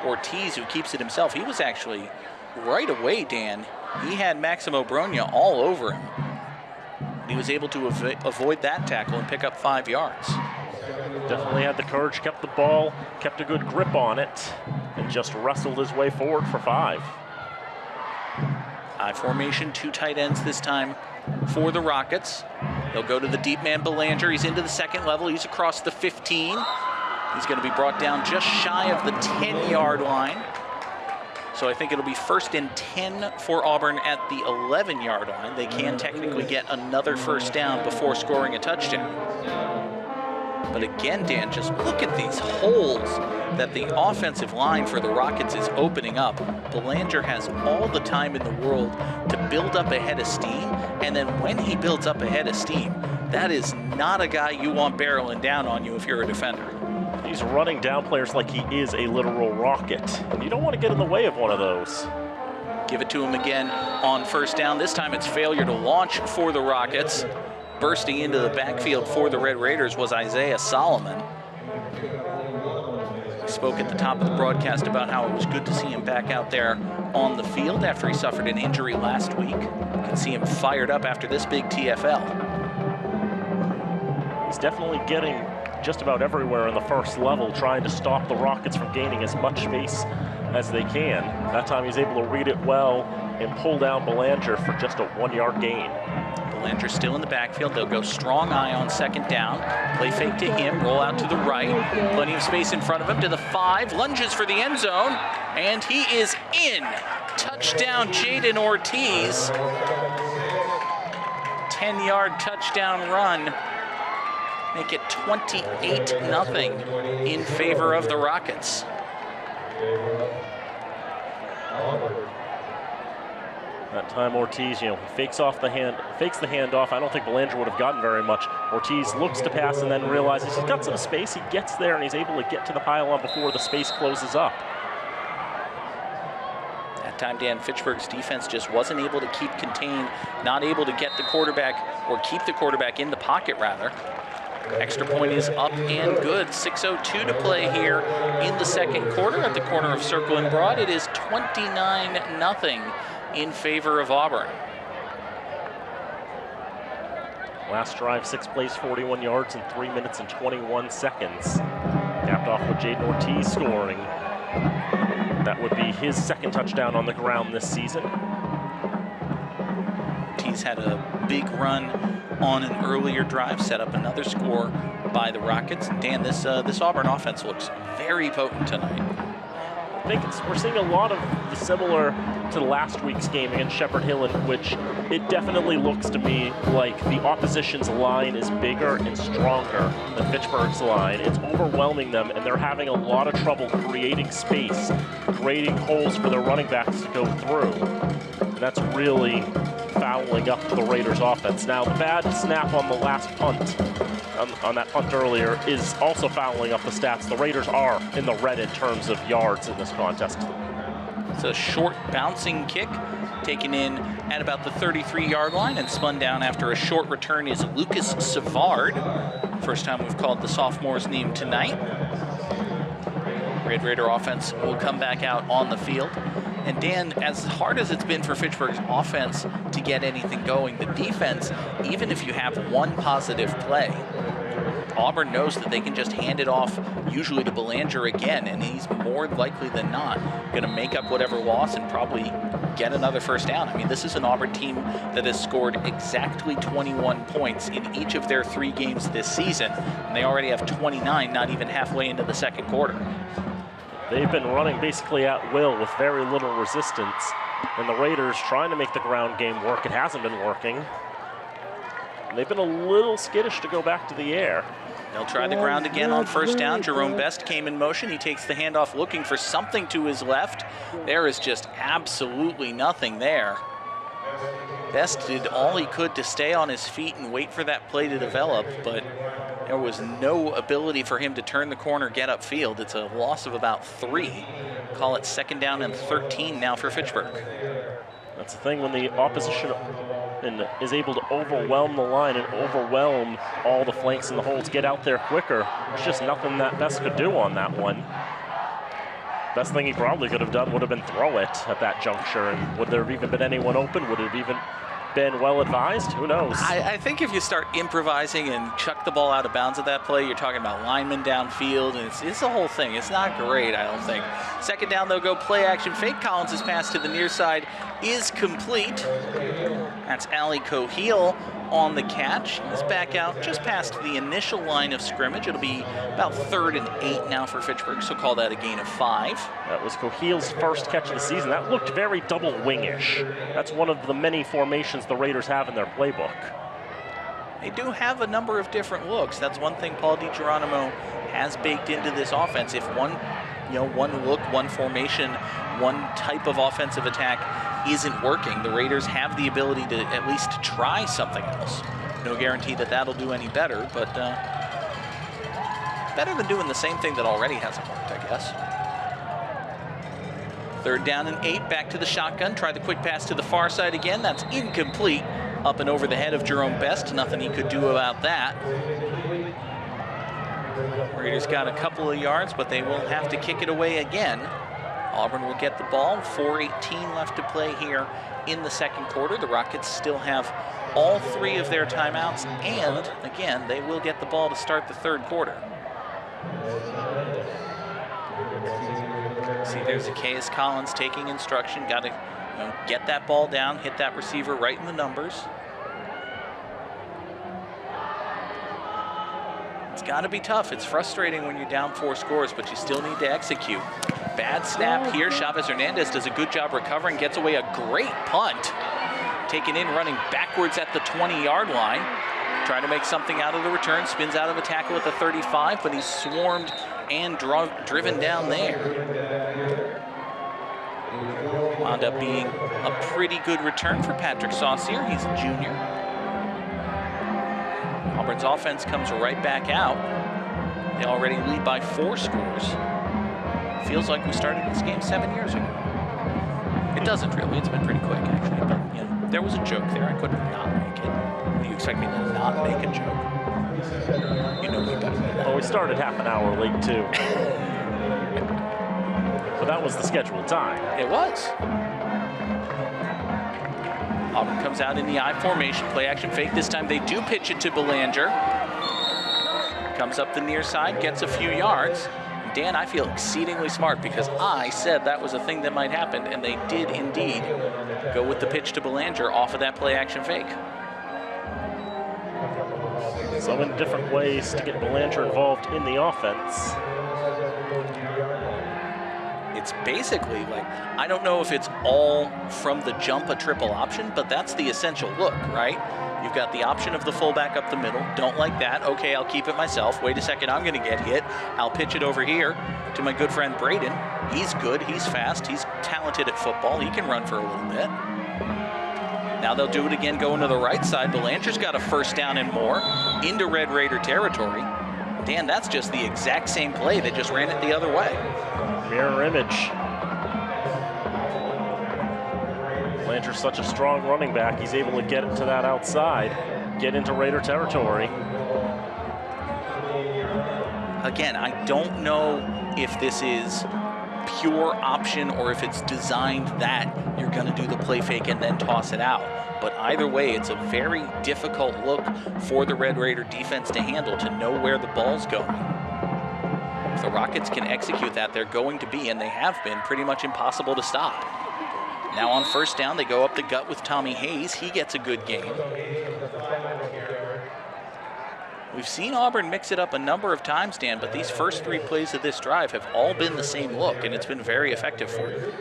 Ortiz who keeps it himself. He was actually right away, Dan. He had Maximo Bronya all over him. He was able to avoid that tackle and pick up 5 yards. Definitely had the courage, kept the ball, kept a good grip on it, and just wrestled his way forward for 5. I formation, 2 tight ends this time for the Rockets. They'll go to the deep man Belanger. He's into the 2nd level. He's across the 15. He's going to be brought down just shy of the 10-yard line. So I think it'll be 1st and 10 for Auburn at the 11-yard line. They can technically get another 1st down before scoring a touchdown. But again, Dan, just look at these holes that the offensive line for the Rockets is opening up. Belanger has all the time in the world to build up a head of steam, and then when he builds up a head of steam, that is not a guy you want barreling down on you if you're a defender. He's running down players like he is a literal rocket, and you don't want to get in the way of one of those. Give it to him again on 1st down. This time it's failure to launch for the Rockets. Bursting into the backfield for the Red Raiders was Isaiah Solomon. We spoke at the top of the broadcast about how it was good to see him back out there on the field after he suffered an injury last week. You can see him fired up after this big TFL. He's definitely getting just about everywhere in the 1st level, trying to stop the Rockets from gaining as much space as they can. That time he's able to read it well and pull down Belanger for just a 1-yard gain. Belanger still in the backfield. They'll go strong eye on 2nd down. Play fake to him, roll out to the right. Plenty of space in front of him to the 5. Lunges for the end zone, and he is in. Touchdown, Jaden Ortiz. 10-yard touchdown run. Make it 28-0 in favor of the Rockets. That time Ortiz, fakes the handoff. I don't think Belanger would have gotten very much. Ortiz looks to pass and then realizes he's got some space. He gets there and he's able to get to the pylon before the space closes up. That time, Dan, Fitchburg's defense just wasn't able to keep contained, not able to get the quarterback, or keep the quarterback in the pocket, rather. Extra point is up and good. 6:02 to play here in the second quarter at the corner of Circle and Broad. It is 29-0 in favor of Auburn. Last drive, 6 plays, 41 yards in 3 minutes and 21 seconds. Capped off with Jaden Ortiz scoring. That would be his second touchdown on the ground this season. Ortiz had a big run on an earlier drive, set up another score by the Rockets. Dan, this Auburn offense looks very potent tonight. I think we're seeing a lot of the similar to last week's game against Shepherd Hill, in which it definitely looks to me like the opposition's line is bigger and stronger than Fitchburg's line. It's overwhelming them, and they're having a lot of trouble creating space, creating holes for their running backs to go through. And that's really fouling up the Raiders' offense. Now, the bad snap on the last punt, on that punt earlier, is also fouling up the stats. The Raiders are in the red in terms of yards in this contest. It's a short bouncing kick taken in at about the 33-yard line and spun down after a short return is Lucas Savard. First time we've called the sophomore's name tonight. Red Raider offense will come back out on the field. And Dan, as hard as it's been for Fitchburg's offense to get anything going, the defense, even if you have one positive play, Auburn knows that they can just hand it off usually to Belanger again, and he's more likely than not going to make up whatever loss and probably get another first down. I mean, this is an Auburn team that has scored exactly 21 points in each of their 3 games this season, and they already have 29, not even halfway into the second quarter. They've been running basically at will with very little resistance, and the Raiders trying to make the ground game work. It hasn't been working. And they've been a little skittish to go back to the air. They'll try the ground again on first down. Jerome Best came in motion. He takes the handoff looking for something to his left. There is just absolutely nothing there. Best did all he could to stay on his feet and wait for that play to develop, but there was no ability for him to turn the corner, get upfield. It's a loss of about 3. Call it second down and 13 now for Fitchburg. That's the thing when the opposition is able to overwhelm the line and overwhelm all the flanks and the holes, get out there quicker. There's just nothing that Best could do on that one. Best thing he probably could have done would have been throw it at that juncture. And would there have even been anyone open? Would it have even been well advised? Who knows? I think if you start improvising and chuck the ball out of bounds at that play, you're talking about linemen downfield, and it's the whole thing. It's not great, I don't think. Second down, they'll go play action fake. Collins' pass to the near side is complete. That's Ali Coheel on the catch. He's back out just past the initial line of scrimmage. It'll be about 3rd and 8 now for Fitchburg, so call that a gain of 5. That was Coheel's first catch of the season. That looked very double wingish. That's one of the many formations the Raiders have in their playbook. They do have a number of different looks. That's one thing Paul DiGeronimo has baked into this offense. If one look, one formation, one type of offensive attack isn't working, the Raiders have the ability to at least try something else. No guarantee that that'll do any better, but better than doing the same thing that already hasn't worked, I guess. 3rd down and 8, back to the shotgun. Try the quick pass to the far side again. That's incomplete. Up and over the head of Jerome Best. Nothing he could do about that. Raiders got a couple of yards, but they will have to kick it away again. Auburn will get the ball. 4:18 left to play here in the second quarter. The Rockets still have all 3 of their timeouts, and again, they will get the ball to start the 3rd quarter. See, there's Zacchaeus Collins taking instruction. Got to get that ball down, hit that receiver right in the numbers. It's got to be tough. It's frustrating when you're down 4 scores, but you still need to execute. Bad snap here. Chavez Hernandez does a good job recovering, gets away a great punt. Taken in, running backwards at the 20-yard line. Trying to make something out of the return, spins out of a tackle at the 35, but he's swarmed and driven down there. Wound up being a pretty good return for Patrick Saucier. He's a junior. Auburn's offense comes right back out. They already lead by 4 scores. Feels like we started this game 7 years ago. It doesn't really. It's been pretty quick, actually. But, you know, there was a joke there. I couldn't not make it. Do you expect me to not make a joke? You know me better than that. Well, we started half an hour late, too. But that was the scheduled time. It was. Auburn comes out in the I formation, play action fake. This time they do pitch it to Belanger. Comes up the near side, gets a few yards. Dan, I feel exceedingly smart because I said that was a thing that might happen, and they did indeed go with the pitch to Belanger off of that play action fake. So many different ways to get Belanger involved in the offense. It's basically like, I don't know if it's all from the jump a triple option, but that's the essential look, right? You've got the option of the fullback up the middle. Don't like that. Okay, I'll keep it myself. Wait a second, I'm going to get hit. I'll pitch it over here to my good friend Braden. He's good, he's fast, he's talented at football. He can run for a little bit. Now they'll do it again going to the right side. Belanger's got a first down and more into Red Raider territory. Dan, that's just the exact same play. They just ran it the other way. Mirror image. Belanger's such a strong running back. He's able to get it to that outside, get into Raider territory. Again, I don't know if this is pure option or if it's designed that you're going to do the play fake and then toss it out. But either way, it's a very difficult look for the Red Raider defense to handle, to know where the ball's going. If the Rockets can execute that, they're going to be, and they have been, pretty much impossible to stop. Now on first down, they go up the gut with Tommy Hayes. He gets a good gain. We've seen Auburn mix it up a number of times, Dan, but these first 3 plays of this drive have all been the same look, and it's been very effective for you.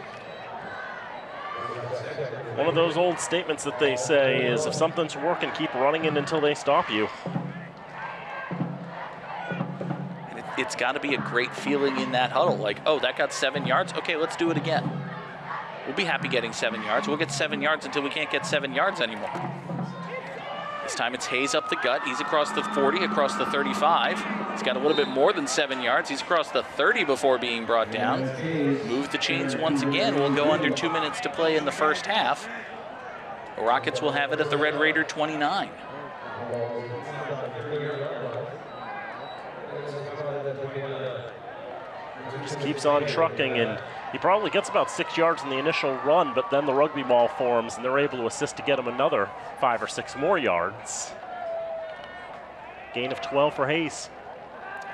One of those old statements that they say is, if something's working, keep running it until they stop you. And it's got to be a great feeling in that huddle. Like, oh, that got 7 yards? Okay, let's do it again. We'll be happy getting 7 yards. We'll get 7 yards until we can't get 7 yards anymore. This time it's Hayes up the gut. He's across the 40, across the 35. He's got a little bit more than 7 yards. He's across the 30 before being brought down. Move the chains once again. We'll go under 2 minutes to play in the first half. The Rockets will have it at the Red Raider 29. Just keeps on trucking, and he probably gets about 6 yards in the initial run, but then the rugby ball forms, and they're able to assist to get him another 5 or 6 more yards. Gain of 12 for Hayes.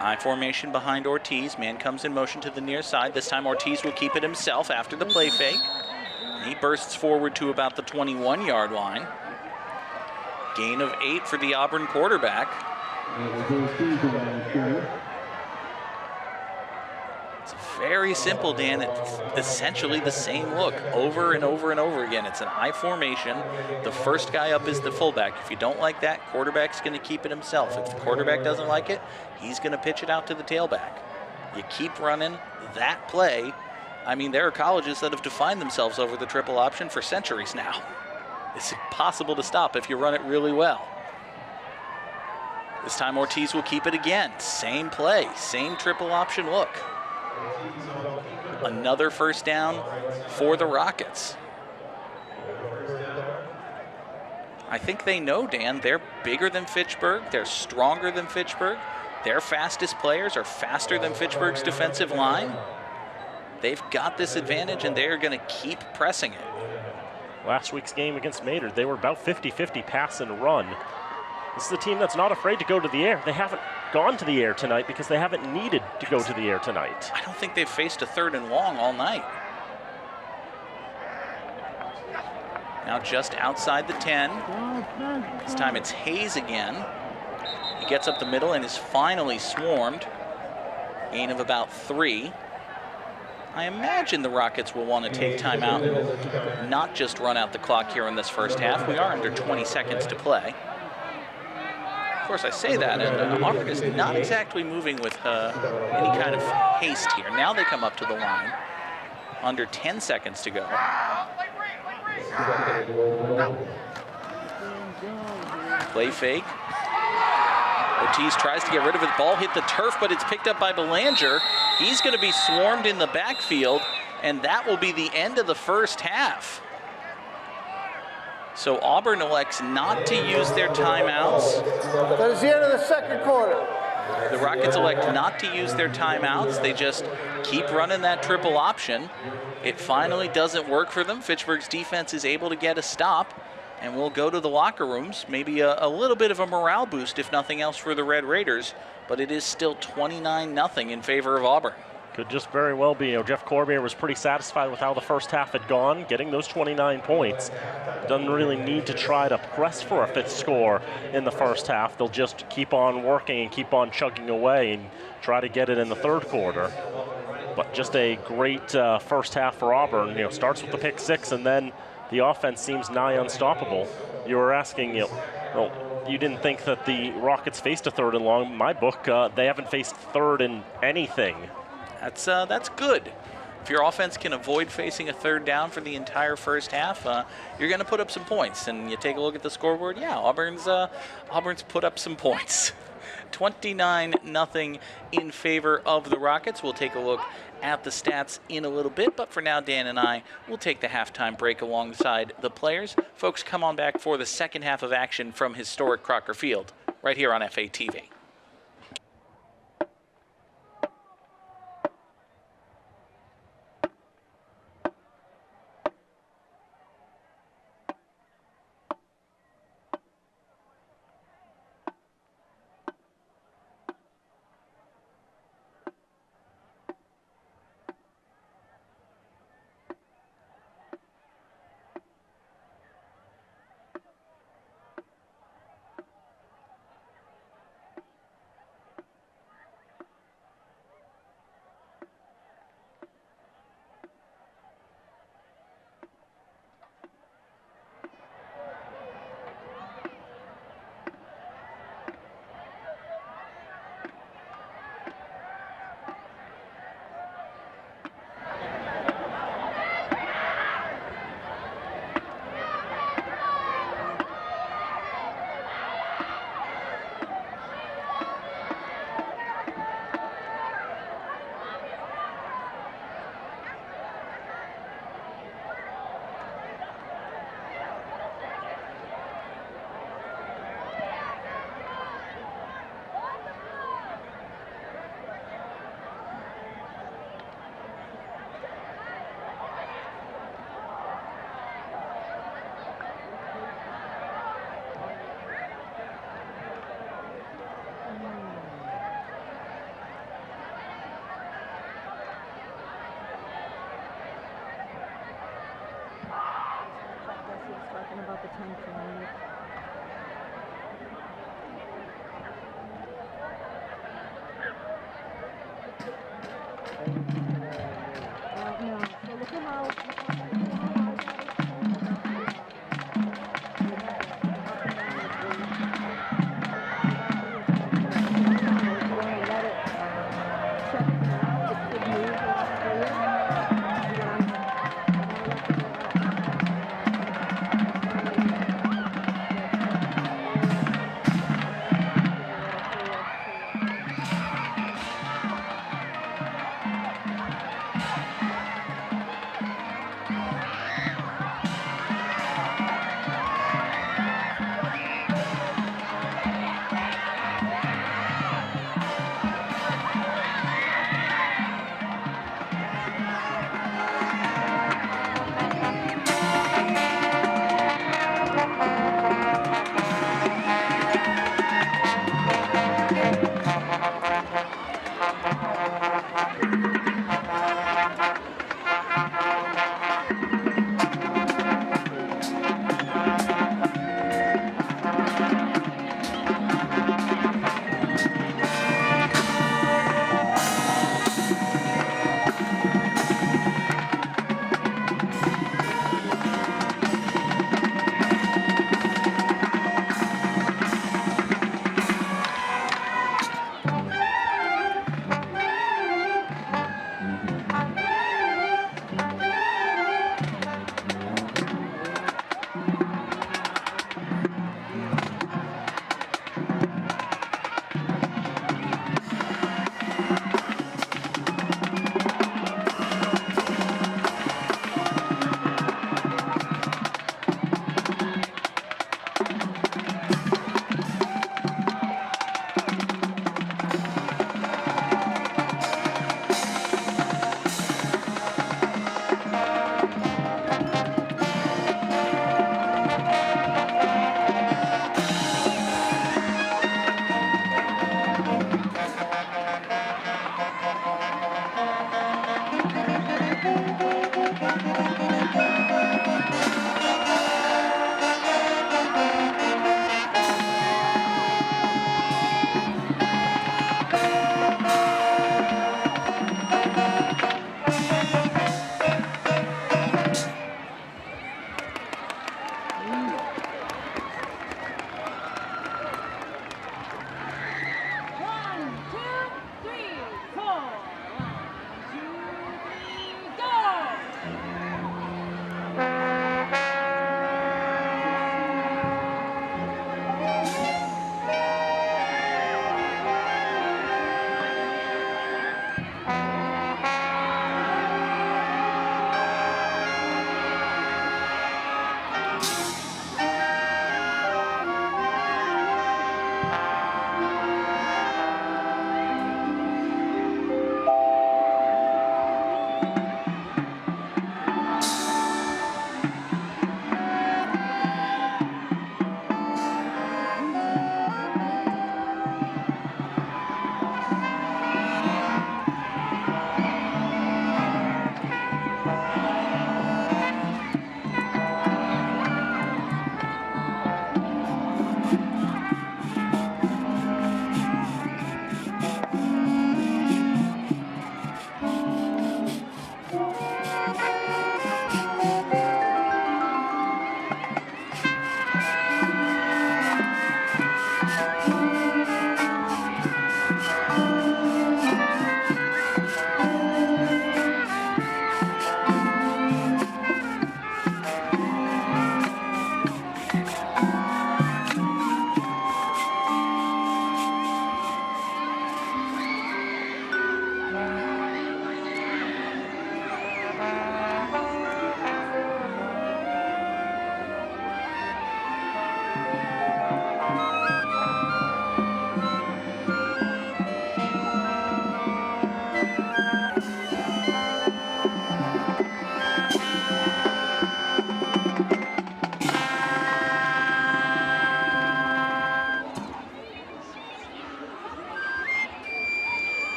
I formation behind Ortiz. Man comes in motion to the near side. This time Ortiz will keep it himself after the play fake. He bursts forward to about the 21-yard line. Gain of 8 for the Auburn quarterback. It's very simple, Dan. It's essentially the same look over and over and over again. It's an I formation. The first guy up is the fullback. If you don't like that, quarterback's going to keep it himself. If the quarterback doesn't like it, he's going to pitch it out to the tailback. You keep running that play. I mean, there are colleges that have defined themselves over the triple option for centuries now. It's impossible to stop if you run it really well. This time Ortiz will keep it again. Same play, same triple option look. Another first down for the Rockets. I think they know, Dan, they're bigger than Fitchburg. They're stronger than Fitchburg. Their fastest players are faster than Fitchburg's defensive line. They've got this advantage, and they're going to keep pressing it. Last week's game against Maynard, they were about 50-50 pass and run. This is a team that's not afraid to go to the air. They haven't gone to the air tonight because they haven't needed to go to the air tonight. I don't think they've faced a 3rd and long all night. Now just outside the 10. This time it's Hayes again. He gets up the middle and is finally swarmed. Gain of about 3. I imagine the Rockets will want to take time out and not just run out the clock here in this first half. We are under 20 seconds to play. Of course, I say that, and Auburn is not exactly moving with any kind of haste here. Now they come up to the line. Under 10 seconds to go. Play fake. Ortiz tries to get rid of it. Ball hit the turf, but it's picked up by Belanger. He's going to be swarmed in the backfield, And that will be the end of the first half. So Auburn elects not to use their timeouts. That is the end of the second quarter. The Rockets elect not to use their timeouts. They just keep running that triple option. It finally doesn't work for them. Fitchburg's defense is able to get a stop, and we'll go to the locker rooms. Maybe a little bit of a morale boost, if nothing else, for the Red Raiders, but it is still 29-0 in favor of Auburn. Could just very well be. Jeff Cormier was pretty satisfied with how the first half had gone, getting those 29 points. Doesn't really need to try to press for a fifth score in the first half. They'll just keep on working and keep on chugging away and try to get it in the third quarter. But just a great first half for Auburn. Starts with the pick six, and then the offense seems nigh unstoppable. You were asking, you didn't think that the Rockets faced a third and long. In my book, they haven't faced third in anything. That's good. If your offense can avoid facing a third down for the entire first half, you're going to put up some points. And you take a look at the scoreboard, yeah, Auburn's put up some points. 29-0 in favor of the Rockets. We'll take a look at the stats in a little bit, but for now, Dan and I will take the halftime break alongside the players. Folks, come on back for the second half of action from historic Crocker Field, right here on FATV. About the tension, right? No. So look at how.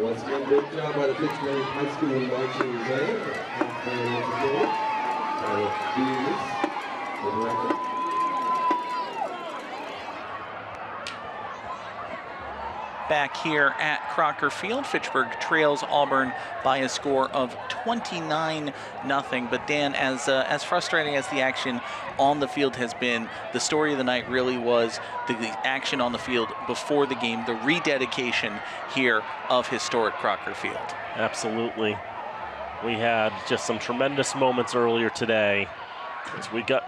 Once again, great job by the Pittsburgh High School marching band. The director. Back here at Crocker Field, Fitchburg trails Auburn by a score of 29-0. But Dan, as frustrating as the action on the field has been, the story of the night really was the action on the field before the game, the rededication here of historic Crocker Field. Absolutely. We had just some tremendous moments earlier today as we got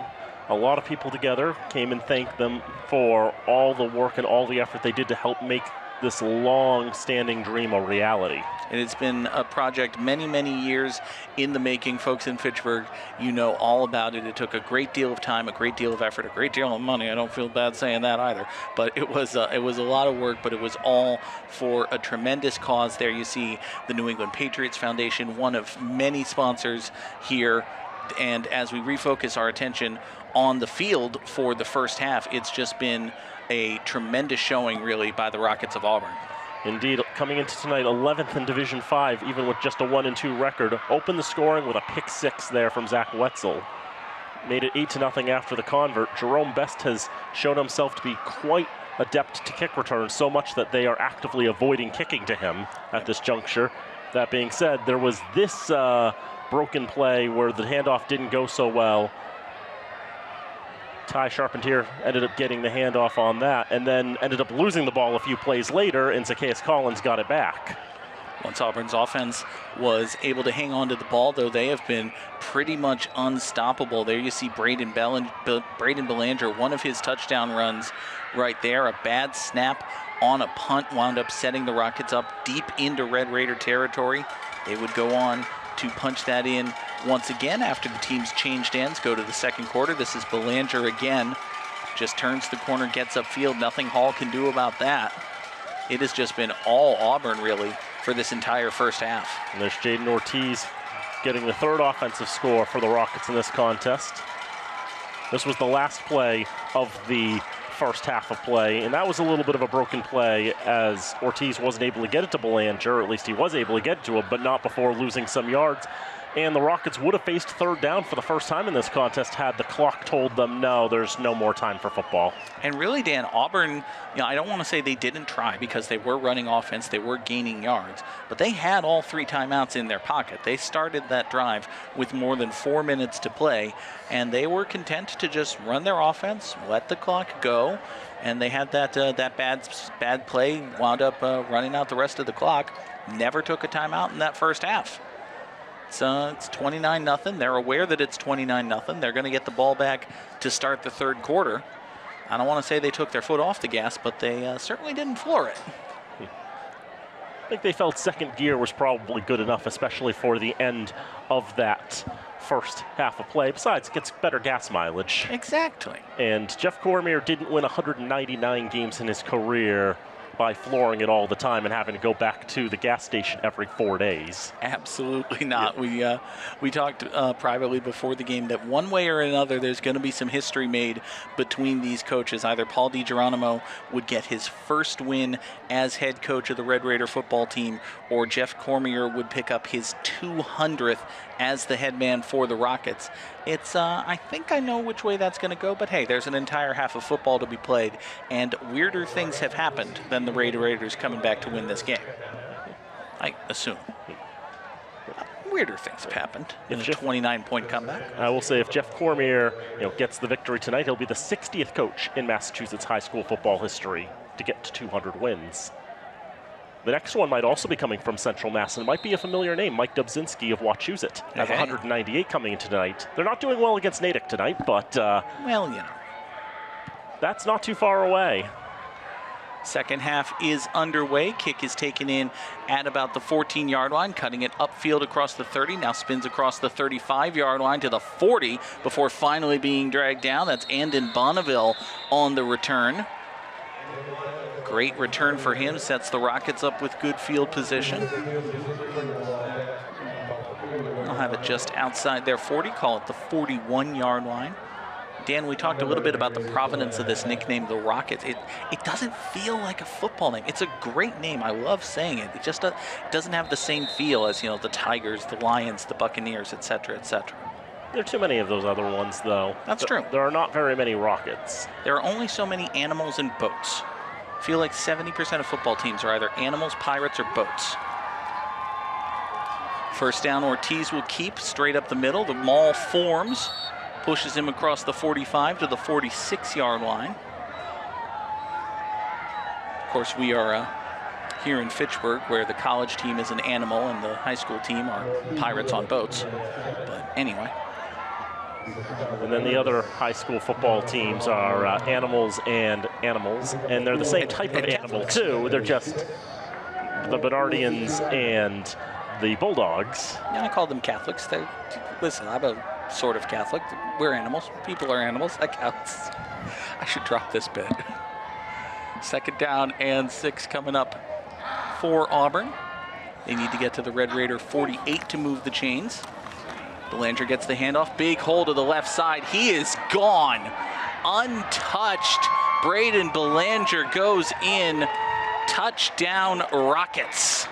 a lot of people together, came and thanked them for all the work and all the effort they did to help make this long-standing dream a reality. And it's been a project many, many years in the making. Folks in Fitchburg, you know all about it. It took a great deal of time, a great deal of effort, a great deal of money. I don't feel bad saying that either. But it was a lot of work, but it was all for a tremendous cause. There you see the New England Patriots Foundation, one of many sponsors here. And as we refocus our attention on the field for the first half, it's just been a tremendous showing, really, by the Rockets of Auburn. Indeed, coming into tonight, 11th in Division 5, even with just a 1-2 record. Opened the scoring with a pick six there from Zach Wetzel. Made it 8-0 after the convert. Jerome Best has shown himself to be quite adept to kick returns, so much that they are actively avoiding kicking to him at this juncture. That being said, there was this broken play where the handoff didn't go so well. Ty Charpentier ended up getting the handoff on that and then ended up losing the ball a few plays later, and Zacchaeus Collins got it back. Once Auburn's offense was able to hang on to the ball, though, they have been pretty much unstoppable. There you see Braden Belanger, one of his touchdown runs right there. A bad snap on a punt wound up setting the Rockets up deep into Red Raider territory. They would go on to punch that in once again after the teams changed ends, go to the second quarter. This is Belanger again. Just turns the corner, gets upfield. Nothing Hall can do about that. It has just been all Auburn, really, for this entire first half. And there's Jaden Ortiz getting the third offensive score for the Rockets in this contest. This was the last play of the first half of play, and that was a little bit of a broken play as Ortiz wasn't able to get it to Belanger, or at least he was able to get it to him, but not before losing some yards. And the Rockets would have faced third down for the first time in this contest had the clock told them, no, there's no more time for football. And really, Dan, Auburn, I don't want to say they didn't try because they were running offense, they were gaining yards, but they had all three timeouts in their pocket. They started that drive with more than 4 minutes to play, and they were content to just run their offense, let the clock go, and they had that bad play, wound up running out the rest of the clock. Never took a timeout in that first half. It's 29-0. They're aware that it's 29-0. They're going to get the ball back to start the third quarter. I don't want to say they took their foot off the gas, but they certainly didn't floor it. I think they felt second gear was probably good enough, especially for the end of that first half of play. Besides, it gets better gas mileage. Exactly. And Jeff Cormier didn't win 199 games in his career by flooring it all the time and having to go back to the gas station every 4 days. Absolutely not. Yeah. We talked privately before the game that one way or another there's going to be some history made between these coaches. Either Paul DiGeronimo would get his first win as head coach of the Red Raider football team, or Jeff Cormier would pick up his 200th as the head man for the Rockets. It's, I think I know which way that's going to go, but hey, there's an entire half of football to be played, and weirder things have happened than the Raiders coming back to win this game. I assume. Weirder things have happened in a 29-point comeback. I will say if Jeff Cormier gets the victory tonight, he'll be the 60th coach in Massachusetts high school football history to get to 200 wins. The next one might also be coming from Central Mass, and it might be a familiar name. Mike Dubzinski of Wachusett has 198 coming in tonight. They're not doing well against Natick tonight, but that's not too far away. Second half is underway. Kick is taken in at about the 14-yard line, cutting it upfield across the 30. Now spins across the 35-yard line to the 40 before finally being dragged down. That's Andon Bonneville on the return. Great return for him, sets the Rockets up with good field position. I'll have it just outside their 40, call it the 41-yard line. Dan, we talked a little bit about the provenance of this nickname, the Rockets. It doesn't feel like a football name. It's a great name. I love saying it. It just doesn't have the same feel as, the Tigers, the Lions, the Buccaneers, et cetera, et cetera. There are too many of those other ones, though. That's true. There are not very many Rockets. There are only so many animals and boats. I feel like 70% of football teams are either animals, pirates, or boats. First down, Ortiz will keep straight up the middle. The maul forms, pushes him across the 45 to the 46-yard line. Of course, we are here in Fitchburg, where the college team is an animal and the high school team are pirates on boats. But anyway. And then the other high school football teams are animals and animals, and they're the same type of animal too. They're just the Bernardians and the Bulldogs. Yeah, I call them Catholics. Listen, I'm a sort of Catholic. We're animals. People are animals. That counts. I should drop this bit. 2nd down and 6 coming up for Auburn. They need to get to the Red Raider 48 to move the chains. Belanger gets the handoff. Big hole to the left side. He is gone. Untouched. Braden Belanger goes in. Touchdown Rockets.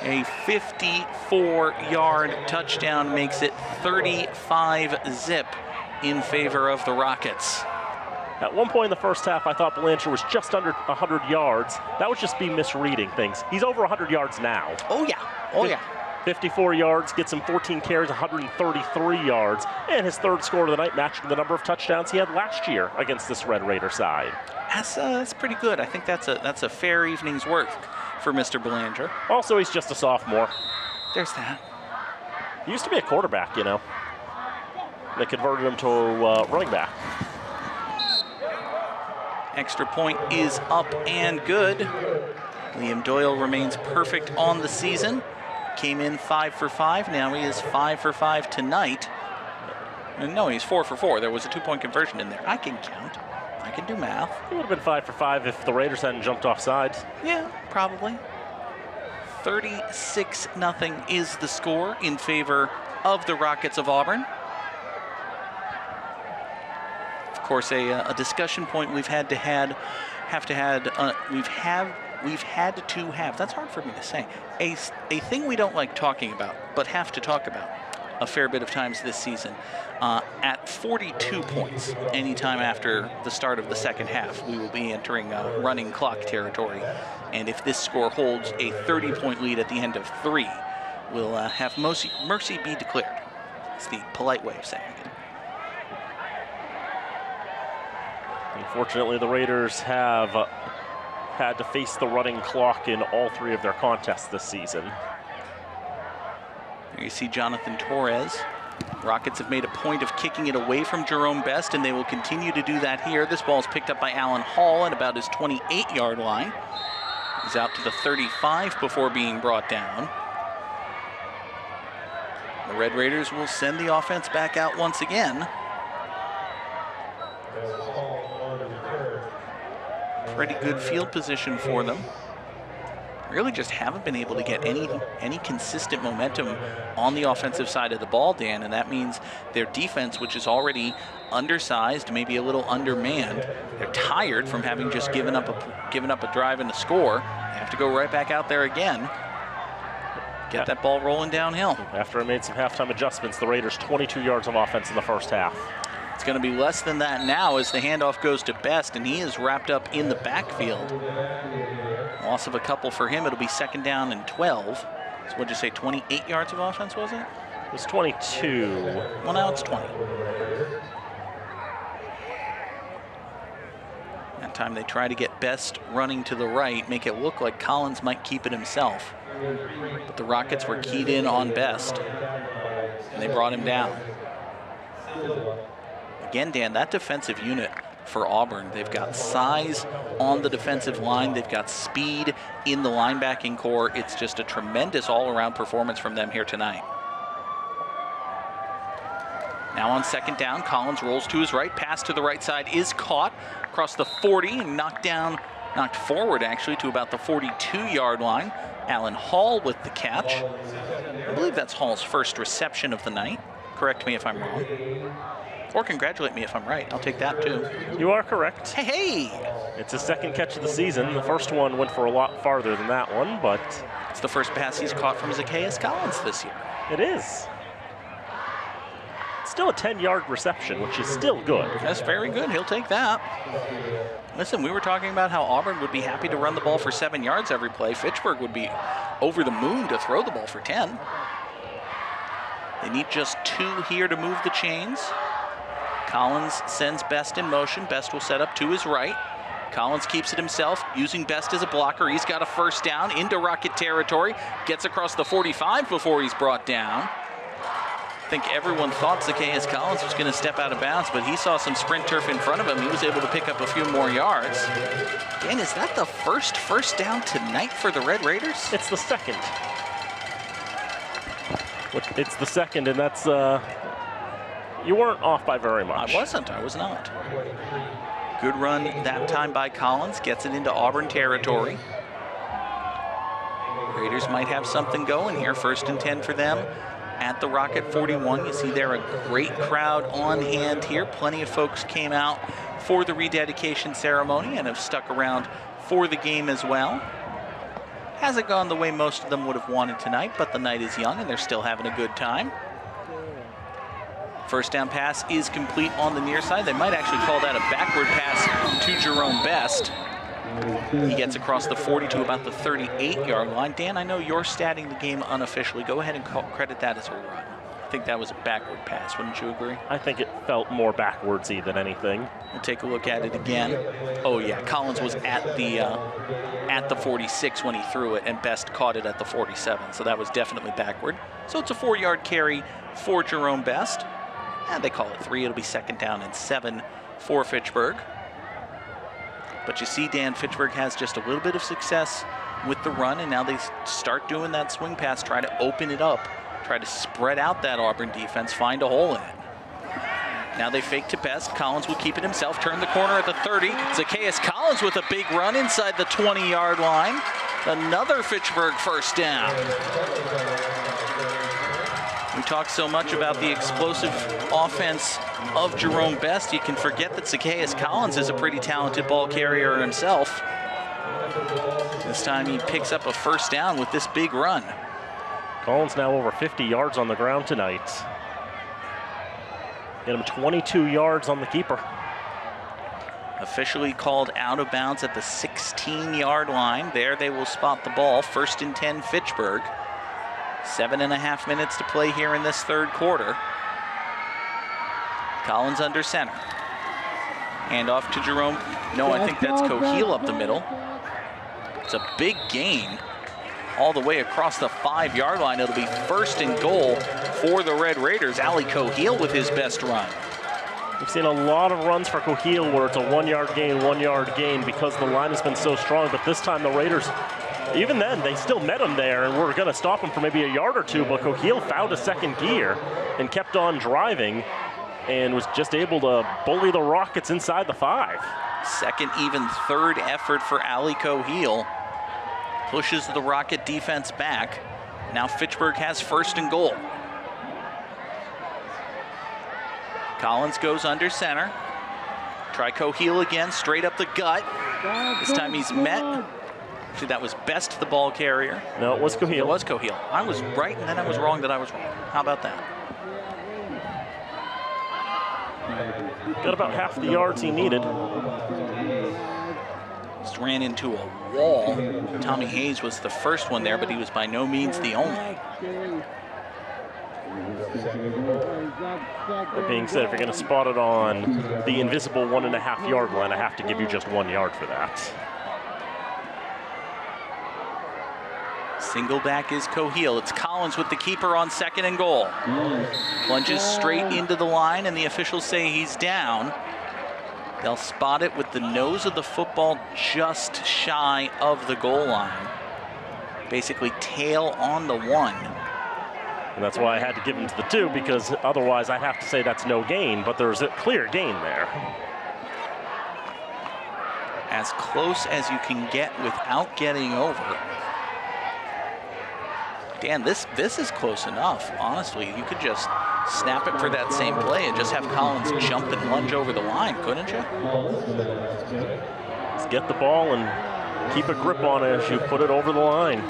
A 54-yard touchdown makes it 35-zip in favor of the Rockets. At one point in the first half, I thought Belanger was just under 100 yards. That would just be misreading things. He's over 100 yards now. Oh, yeah. Oh, yeah. 54 yards, gets him 14 carries, 133 yards, and his 3rd score of the night, matching the number of touchdowns he had last year against this Red Raider side. That's pretty good. I think that's a fair evening's work for Mr. Belanger. Also, he's just a sophomore. There's that. He used to be a quarterback, you know. They converted him to a running back. Extra point is up and good. Liam Doyle remains perfect on the season. Came in 5 for 5. Now he is 5 for 5 tonight. And no, he's 4 for 4. There was a 2-point conversion in there. I can count. I can do math. He would have been 5 for 5 if the Raiders hadn't jumped off sides. Yeah, probably. 36-0 is the score in favor of the Rockets of Auburn. Of course, a discussion point we've had to have. That's hard for me to say. A thing we don't like talking about, but have to talk about a fair bit of times this season. At 42 points, anytime after the start of the 2nd half, we will be entering running clock territory. And if this score holds a 30-point lead at the end of 3, we'll have mercy be declared. It's the polite way of saying it. Unfortunately, the Raiders have had to face the running clock in all 3 of their contests this season. There you see Jonathan Torres. Rockets have made a point of kicking it away from Jerome Best, and they will continue to do that here. This ball is picked up by Alan Hall at about his 28-yard line. He's out to the 35 before being brought down. The Red Raiders will send the offense back out once again. Pretty good field position for them. Really just haven't been able to get any consistent momentum on the offensive side of the ball, Dan, and that means their defense, which is already undersized, maybe a little undermanned, they're tired from having just given up a drive and a score. They have to go right back out there again. Get that ball rolling downhill. After I made some halftime adjustments, the Raiders 22 yards of offense in the first half. It's going to be less than that now as the handoff goes to Best, and he is wrapped up in the backfield. Loss of a couple for him. It'll be 2nd down and 12. So what'd you say, 28 yards of offense, was it? It was 22. Well, now it's 20. That time they try to get Best running to the right, make it look like Collins might keep it himself. But the Rockets were keyed in on Best, and they brought him down. Again, Dan, that defensive unit for Auburn, they've got size on the defensive line. They've got speed in the linebacking core. It's just a tremendous all-around performance from them here tonight. Now on 2nd down, Collins rolls to his right. Pass to the right side is caught across the 40 and knocked forward actually to about the 42-yard line. Alan Hall with the catch. I believe that's Hall's first reception of the night. Correct me if I'm wrong. Or congratulate me if I'm right. I'll take that too. You are correct. Hey! It's his 2nd catch of the season. The first one went for a lot farther than that one, but it's the first pass he's caught from Zacchaeus Collins this year. It is. Still a 10-yard reception, which is still good. That's very good. He'll take that. Listen, we were talking about how Auburn would be happy to run the ball for 7 yards every play. Fitchburg would be over the moon to throw the ball for 10. They need just 2 here to move the chains. Collins sends Best in motion. Best will set up to his right. Collins keeps it himself, using Best as a blocker. He's got a 1st down into Rocket territory. Gets across the 45 before he's brought down. I think everyone thought Zacchaeus Collins was going to step out of bounds, but he saw some sprint turf in front of him. He was able to pick up a few more yards. Dan, is that the first down tonight for the Red Raiders? It's the second. It's the second, and that's, you weren't off by very much. I was not. Good run that time by Collins, gets it into Auburn territory. Raiders might have something going here, 1st and 10 for them. At the Rocket 41, you see there a great crowd on hand here. Plenty of folks came out for the rededication ceremony and have stuck around for the game as well. Hasn't gone the way most of them would have wanted tonight, but the night is young and they're still having a good time. First down pass is complete on the near side. They might actually call that a backward pass to Jerome Best. He gets across the 40 to about the 38-yard line. Dan, I know you're statting the game unofficially. Go ahead and credit that as a run. I think that was a backward pass, wouldn't you agree? I think it felt more backwardsy than anything. We'll take a look at it again. Oh yeah, Collins was at the 46 when he threw it, and Best caught it at the 47, so that was definitely backward. So it's a 4-yard carry for Jerome Best. And they call it 3. It'll be 2nd down and 7 for Fitchburg. But you see, Dan, Fitchburg has just a little bit of success with the run, and now they start doing that swing pass, try to open it up, try to spread out that Auburn defense, find a hole in it. Now they fake to Best. Collins will keep it himself, turn the corner at the 30. Zacchaeus Collins with a big run inside the 20-yard line. Another Fitchburg 1st down. We talk so much about the explosive offense of Jerome Best, you can forget that Zacchaeus Collins is a pretty talented ball carrier himself. This time he picks up a 1st down with this big run. Collins now over 50 yards on the ground tonight. Get him 22 yards on the keeper. Officially called out of bounds at the 16-yard line. There they will spot the ball. 1st and 10 Fitchburg. 7.5 minutes to play here in this 3rd quarter. Collins under center. Hand off to Jerome. No, I think that's Coheal up the middle. It's a big gain all the way across the 5-yard line. It'll be 1st and goal for the Red Raiders. Ali Coheal with his best run. We've seen a lot of runs for Coheal where it's a 1-yard gain because the line has been so strong, but this time the Raiders, even then, they still met him there and were going to stop him for maybe a yard or two, but Coheal found a 2nd gear and kept on driving and was just able to bully the Rockets inside the 5. 2nd, even 3rd effort for Ali Coheal. Pushes the Rocket defense back. Now Fitchburg has 1st and goal. Collins goes under center. Try Coheal again, straight up the gut. This time he's met. Actually, that was Best, the ball carrier. No, it was Coheal. It was Coheal. I was right, and then I was wrong that I was wrong. How about that? Got about half the yards he needed. Just ran into a wall. Tommy Hayes was the first one there, but he was by no means the only. That being said, if you're going to spot it on the invisible 1.5-yard line, I have to give you just 1 yard for that. Single back is Coheal. It's Collins with the keeper on 2nd and goal. Plunges straight into the line, and the officials say he's down. They'll spot it with the nose of the football just shy of the goal line. Basically tail on the 1. And that's why I had to give him to the 2, because otherwise I'd have to say that's no gain, but there's a clear gain there. As close as you can get without getting over. Dan, this is close enough, honestly. You could just snap it for that same play and just have Collins jump and lunge over the line, couldn't you? Just get the ball and keep a grip on it as you put it over the line.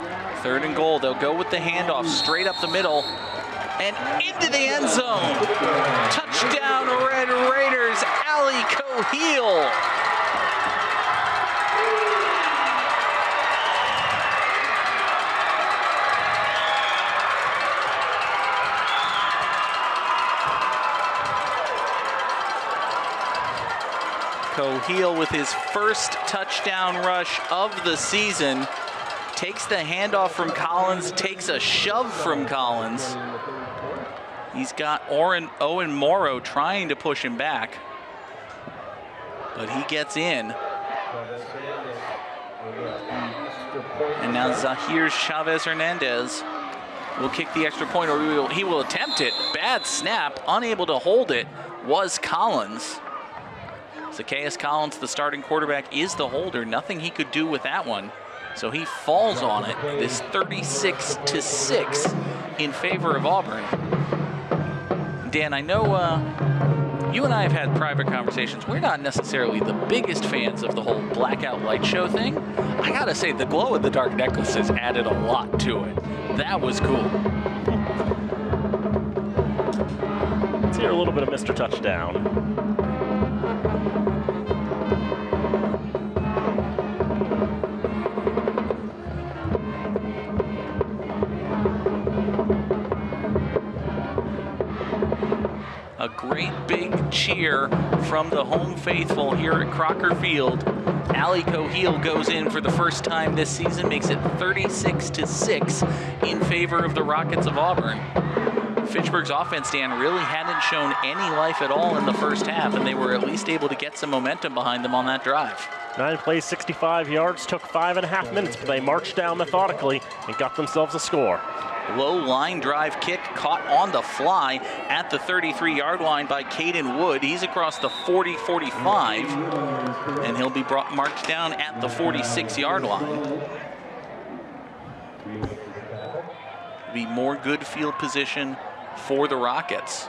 3rd and goal. They'll go with the handoff straight up the middle and into the end zone. Touchdown, Red Raiders, Ali Coheal. Coheal with his 1st touchdown rush of the season. Takes the handoff from Collins, takes a shove from Collins, He's got Owen Morrow trying to push him back, but he gets in. And now Zahir Chavez Hernandez will kick the extra point, or he will attempt it. Bad snap, unable to hold it, was Collins. Zacchaeus Collins, the starting quarterback, is the holder. Nothing he could do with that one. So he falls on it. This 36-6 in favor of Auburn. Dan, I know you and I have had private conversations. We're not necessarily the biggest fans of the whole blackout light show thing. I gotta say, the glow-in-the-dark necklaces added a lot to it. That was cool. Let's hear a little bit of Mr. Touchdown. A great big cheer from the home faithful here at Crocker Field. Ali Coheel goes in for the first time this season, makes it 36-6 in favor of the Rockets of Auburn. Fitchburg's offense, Dan, really hadn't shown any life at all in the first half, and they were at least able to get some momentum behind them on that drive. 9 plays, 65 yards, took 5.5 minutes, but they marched down methodically and got themselves a score. Low line drive kick caught on the fly at the 33-yard line by Caden Wood. He's across the 40-45, and he'll be marked down at the 46-yard line. Be more good field position for the Rockets.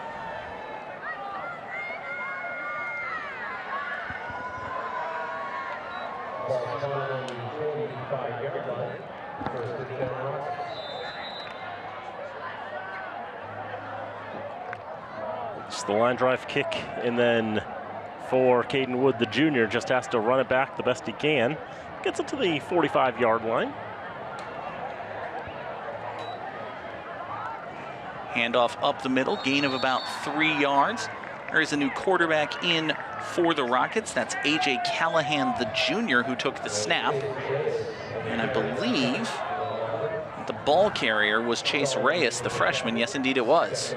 It's the line drive kick, and then for Caden Wood, the junior, just has to run it back the best he can. Gets it to the 45-yard line. Handoff up the middle, gain of about 3 yards. There is a new quarterback in for the Rockets. That's A.J. Callahan, the junior, who took the snap. And I believe the ball carrier was Chase Reyes, the freshman. Yes, indeed it was.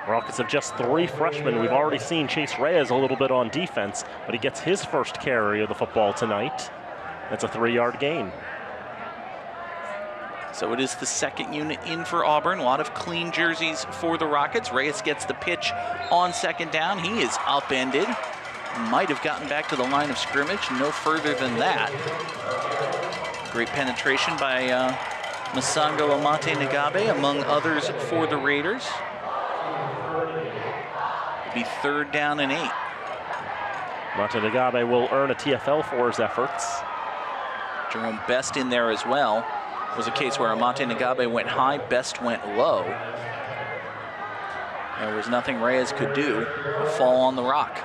Rockets have just 3 freshmen. We've already seen Chase Reyes a little bit on defense, but he gets his first carry of the football tonight. That's a 3-yard gain. So it is the second unit in for Auburn. A lot of clean jerseys for the Rockets. Reyes gets the pitch on second down. He is upended. Might have gotten back to the line of scrimmage. No further than that. Great penetration by Masango Amate Nagabe, among others for the Raiders. It'll be 3rd down and 8. Amate Nagabe will earn a TFL for his efforts. Jerome Best in there as well. It was a case where Amate Nagabe went high, Best went low. There was nothing Reyes could do but fall on the rock.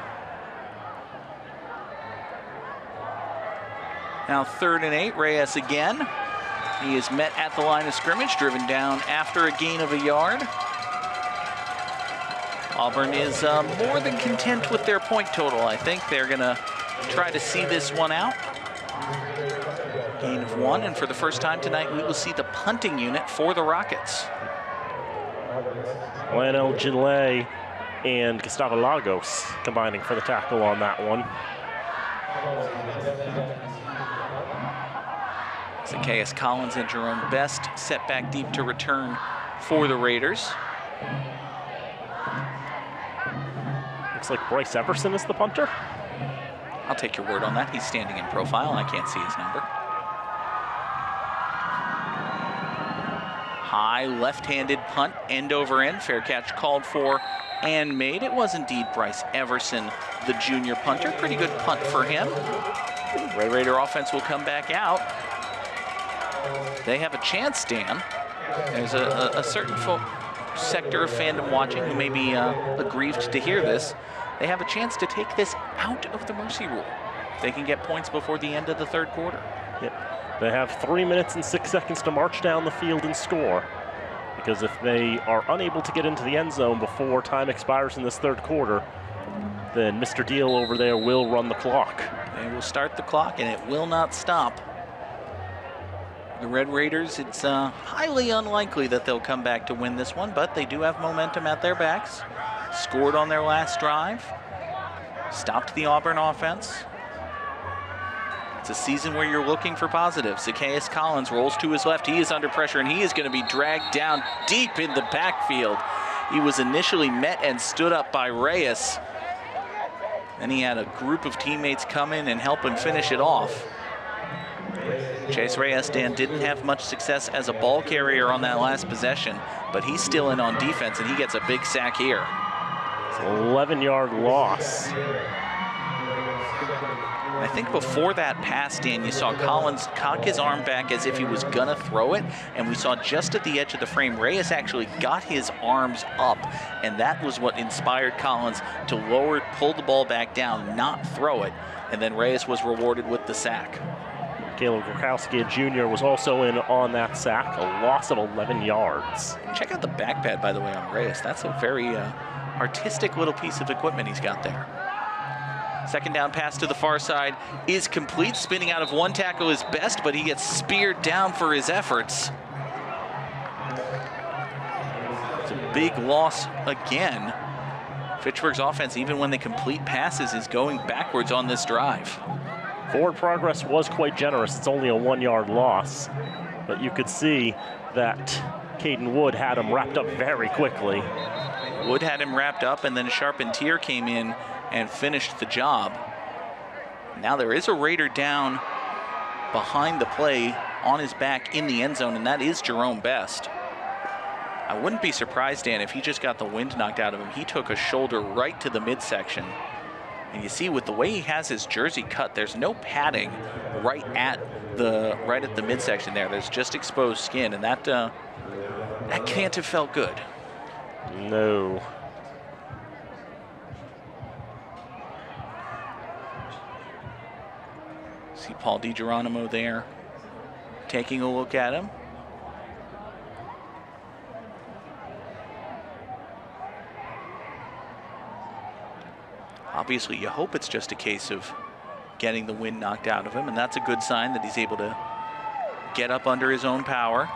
Now 3rd and 8, Reyes again. He is met at the line of scrimmage, driven down after a gain of a yard. Auburn is more than content with their point total. I think they're gonna try to see this one out. Gain of 1, and for the first time tonight, we will see the punting unit for the Rockets. Lionel Ginlay and Gustavo Lagos combining for the tackle on that one. Zacchaeus Collins and Jerome Best set back deep to return for the Raiders. Looks like Bryce Everson is the punter. I'll take your word on that. He's standing in profile, and I can't see his number. High left-handed punt, end over end. Fair catch called for and made. It was indeed Bryce Everson, the junior punter. Pretty good punt for him. Red Raider offense will come back out. They have a chance, Dan. There's a certain sector of fandom watching who may be aggrieved to hear this. They have a chance to take this out of the mercy rule. They can get points before the end of the 3rd quarter. Yep. They have 3 minutes and 6 seconds to march down the field and score. Because if they are unable to get into the end zone before time expires in this 3rd quarter, then Mr. Deal over there will run the clock. They will start the clock, and it will not stop The Red Raiders, it's highly unlikely that they'll come back to win this one, but they do have momentum at their backs. Scored on their last drive. Stopped the Auburn offense. It's a season where you're looking for positives. Zacchaeus Collins rolls to his left. He is under pressure, and he is going to be dragged down deep in the backfield. He was initially met and stood up by Reyes. Then he had a group of teammates come in and help him finish it off. Chase Reyes, Dan, didn't have much success as a ball carrier on that last possession, but he's still in on defense, and he gets a big sack here. It's an 11-yard loss. I think before that pass, Dan, you saw Collins cock his arm back as if he was gonna throw it, and we saw just at the edge of the frame, Reyes actually got his arms up, and that was what inspired Collins to pull the ball back down, not throw it, and then Reyes was rewarded with the sack. Caleb Grokowski, a junior, was also in on that sack, a loss of 11 yards. Check out the back pad, by the way, on Reyes. That's a very artistic little piece of equipment he's got there. Second down pass to the far side is complete. Spinning out of one tackle is best, but he gets speared down for his efforts. It's a big loss again. Fitchburg's offense, even when they complete passes, is going backwards on this drive. Forward progress was quite generous. It's only a 1-yard loss, but you could see that Caden Wood had him wrapped up very quickly. Wood had him wrapped up, and then Charpentier came in and finished the job. Now there is a Raider down behind the play on his back in the end zone, and that is Jerome Best. I wouldn't be surprised, Dan, if he just got the wind knocked out of him. He took a shoulder right to the midsection. And you see, with the way he has his jersey cut, there's no padding right at the midsection there. There's just exposed skin, and that can't have felt good. No. See Paul DiGeronimo there, taking a look at him. Obviously, you hope it's just a case of getting the wind knocked out of him, and that's a good sign that he's able to get up under his own power.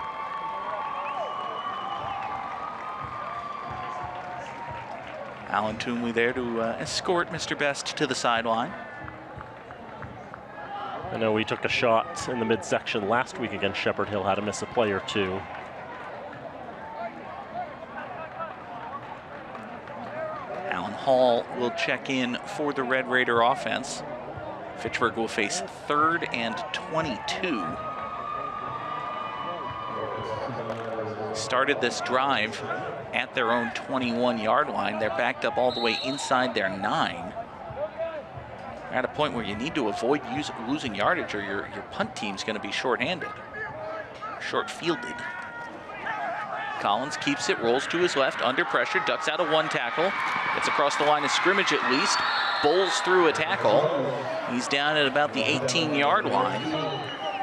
Alan Toomley there to escort Mr. Best to the sideline. I know he took a shot in the midsection last week against Shepherd Hill, had to miss a play or two. Alan Hall will check in for the Red Raider offense. Fitchburg will face 3rd and 22. Started this drive at their own 21-yard line. They're backed up all the way inside their 9. They're at a point where you need to avoid losing yardage, or your punt team's going to be short-handed, short-fielded. Collins keeps it, rolls to his left, under pressure, ducks out of one tackle, gets across the line of scrimmage at least, bowls through a tackle. He's down at about the 18-yard line.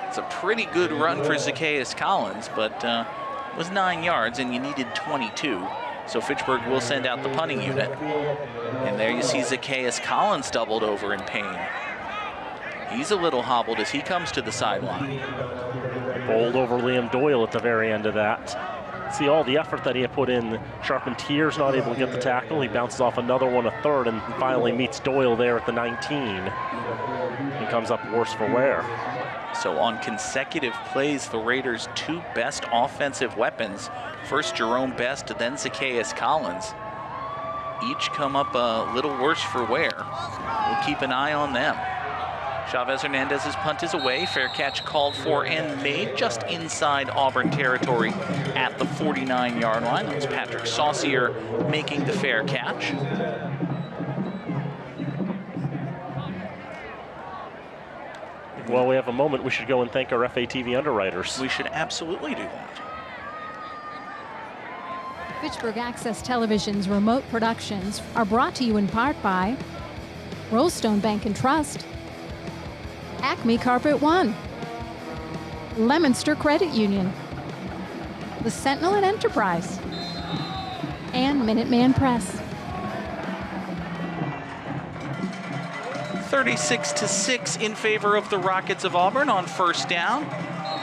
It's a pretty good run for Zacchaeus Collins, but it was 9 yards and you needed 22. So Fitchburg will send out the punting unit. And there you see Zacchaeus Collins doubled over in pain. He's a little hobbled as he comes to the sideline. Bowled over Liam Doyle at the very end of that. See all the effort that he had put in. Charpentier's not able to get the tackle. He bounces off another one, a third, and finally meets Doyle there at the 19. He comes up worse for wear. So on consecutive plays, the Raiders' 2 best offensive weapons, first Jerome Best, then Zacchaeus Collins, each come up a little worse for wear. We'll keep an eye on them. Chavez Hernandez's punt is away. Fair catch called for and made just inside Auburn territory at the 49-yard line. That was Patrick Saucier making the fair catch. Well, we have a moment. We should go and thank our FATV underwriters. We should absolutely do that. Fitchburg Access Television's remote productions are brought to you in part by Rollstone Bank and Trust, Acme Carpet One, Lemonster Credit Union, the Sentinel and Enterprise, and Minuteman Press. 36-6 in favor of the Rockets of Auburn on first down.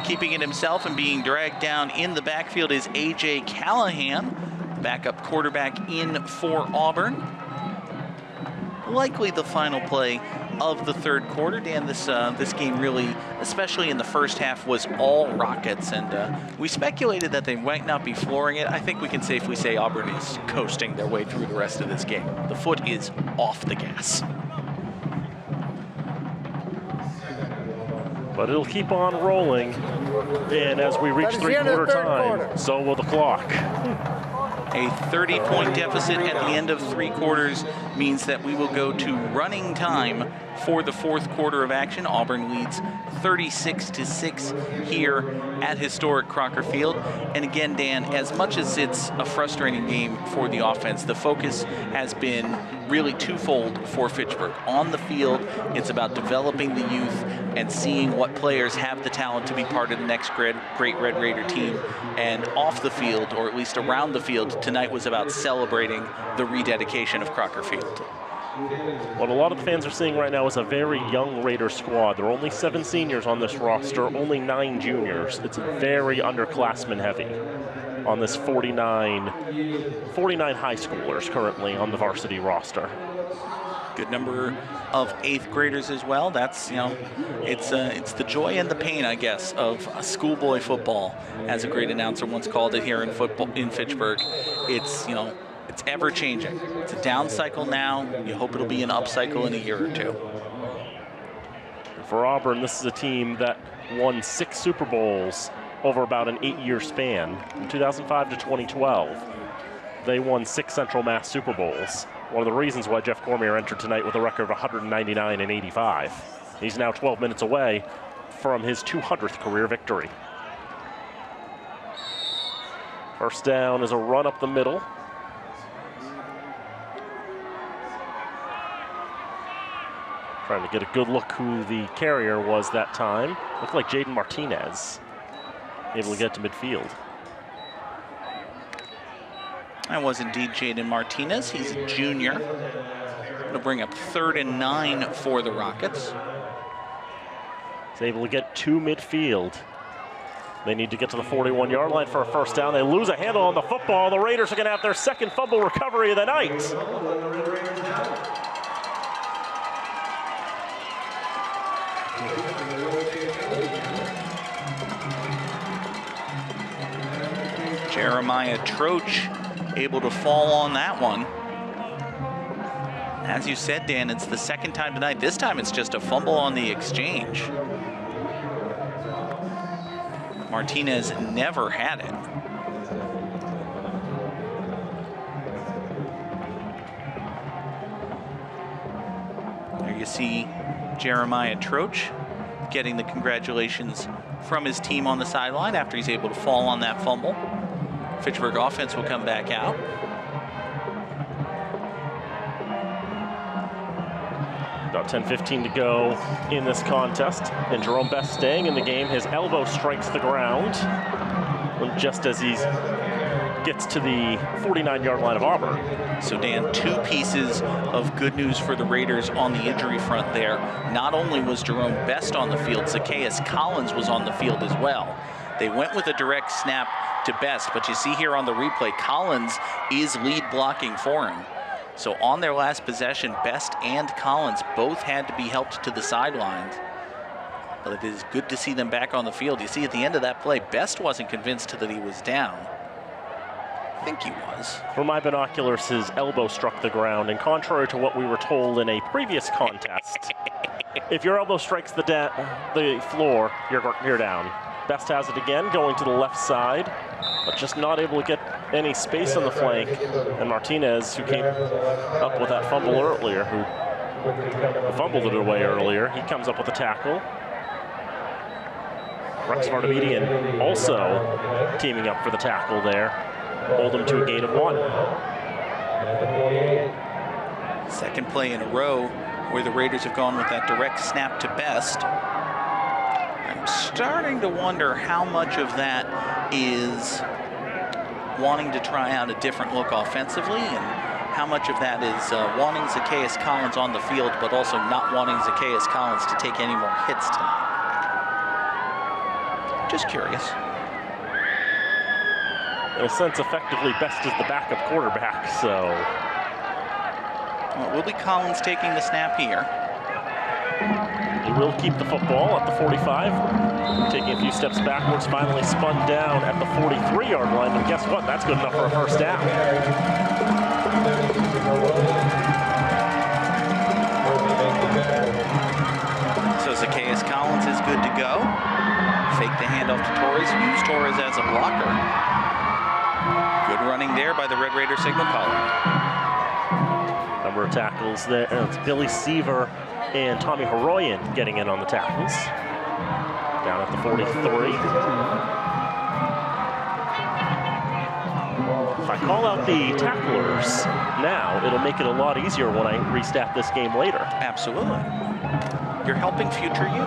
Keeping it himself and being dragged down in the backfield is A.J. Callahan, backup quarterback in for Auburn. Likely the final play of the third quarter. Dan, this game really, especially in the first half, was all Rockets, and we speculated that they might not be flooring it. I think we can safely say Auburn is coasting their way through the rest of this game. The foot is off the gas. But it'll keep on rolling, and as we reach three-quarter time, so will the clock. A 30-point deficit at the end of three quarters means that we will go to running time for the fourth quarter of action. Auburn leads 36-6 here at historic Crocker Field. And again, Dan, as much as it's a frustrating game for the offense, the focus has been really twofold for Fitchburg. On the field, it's about developing the youth and seeing what players have the talent to be part of the next great Red Raider team. And off the field, or at least around the field, tonight was about celebrating the rededication of Crocker Field. What a lot of the fans are seeing right now is a very young Raider squad. There are only 7 seniors on this roster, only 9 juniors. It's very underclassmen heavy on this 49 high schoolers currently on the varsity roster. Good number of 8th graders as well. That's, it's the joy and the pain, I guess, of schoolboy football, as a great announcer once called it here in Fitchburg. It's, it's ever changing. It's a down cycle now. You hope it'll be an up cycle in a year or two. For Auburn, this is a team that won 6 Super Bowls over about an 8-year span. From 2005 to 2012, they won 6 Central Mass Super Bowls. One of the reasons why Jeff Cormier entered tonight with a record of 199-85. He's now 12 minutes away from his 200th career victory. First down is a run up the middle. Trying to get a good look who the carrier was that time. Looked like Jaden Martinez, able to get to midfield. That was indeed Jaden Martinez. He's a junior. Going to bring up 3rd and 9 for the Rockets. He's able to get to midfield. They need to get to the 41-yard line for a first down. They lose a handle on the football. The Raiders are going to have their second fumble recovery of the night. Jeremiah Troach able to fall on that one. As you said, Dan, it's the second time tonight. This time it's just a fumble on the exchange. Martinez never had it. There you see Jeremiah Troach getting the congratulations from his team on the sideline after he's able to fall on that fumble. Fitchburg offense will come back out. About 10:15 to go in this contest, and Jerome Best staying in the game. His elbow strikes the ground just as he gets to the 49-yard line of Auburn. So Dan, 2 pieces of good news for the Raiders on the injury front there. Not only was Jerome Best on the field, Zacchaeus Collins was on the field as well. They went with a direct snap to Best, but you see here on the replay, Collins is lead blocking for him. So on their last possession, Best and Collins both had to be helped to the sidelines. But it is good to see them back on the field. You see at the end of that play, Best wasn't convinced that he was down. I think he was. From my binoculars, his elbow struck the ground, and contrary to what we were told in a previous contest, if your elbow strikes the floor, you're down. Best has it again, going to the left side, but just not able to get any space on the flank. And Martinez, who came up with that fumble earlier, who fumbled it away earlier, he comes up with a tackle. Rex Vartamedian also teaming up for the tackle there. Hold him to a gain of 1. Second play in a row where the Raiders have gone with that direct snap to Best. I'm starting to wonder how much of that is wanting to try out a different look offensively, and how much of that is wanting Zacchaeus Collins on the field, but also not wanting Zacchaeus Collins to take any more hits tonight. Just curious. In a sense, effectively best as the backup quarterback, so. Well, it will be Collins taking the snap here. He will keep the football at the 45. Taking a few steps backwards, finally spun down at the 43-yard line. But guess what? That's good enough for a first down. So Zacchaeus Collins is good to go. Fake the handoff to Torres. Use Torres as a blocker. Good running there by the Red Raider signal caller. Number of tackles there. It's Billy Seaver and Tommy Horoyan getting in on the tackles. Down at the 43. If I call out the tacklers now, it'll make it a lot easier when I restat this game later. Absolutely. You're helping future you.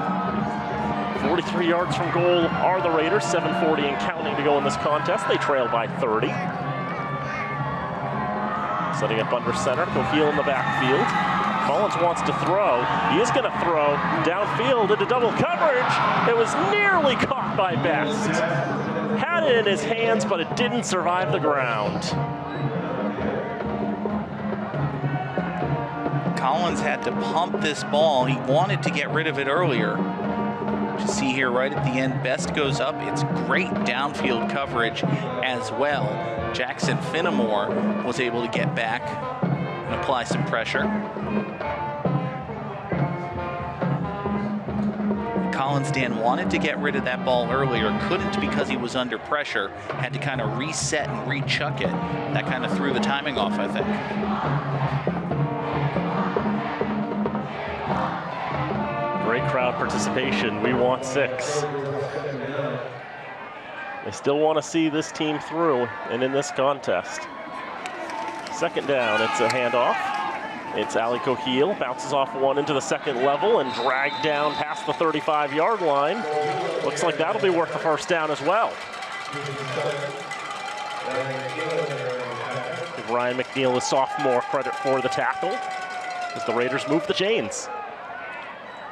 43 yards from goal are the Raiders. 7:40 and counting to go in this contest. They trail by 30. Setting up under center. Cohiel in the backfield. Collins wants to throw. He is going to throw downfield into double coverage. It was nearly caught by Best. Had it in his hands, but it didn't survive the ground. Collins had to pump this ball. He wanted to get rid of it earlier. You see here right at the end, Best goes up. It's great downfield coverage as well. Jackson Finnemore was able to get back and apply some pressure. Collins, Dan, wanted to get rid of that ball earlier, couldn't because he was under pressure, had to kind of reset and rechuck it. That kind of threw the timing off, I think. Great crowd participation. We want 6. They still want to see this team through and in this contest. Second down, it's a handoff. It's Ali Cohiel, bounces off one into the second level and dragged down past the 35-yard line. Looks like that'll be worth the first down as well. Give Ryan McNeil, the sophomore, credit for the tackle as the Raiders move the chains.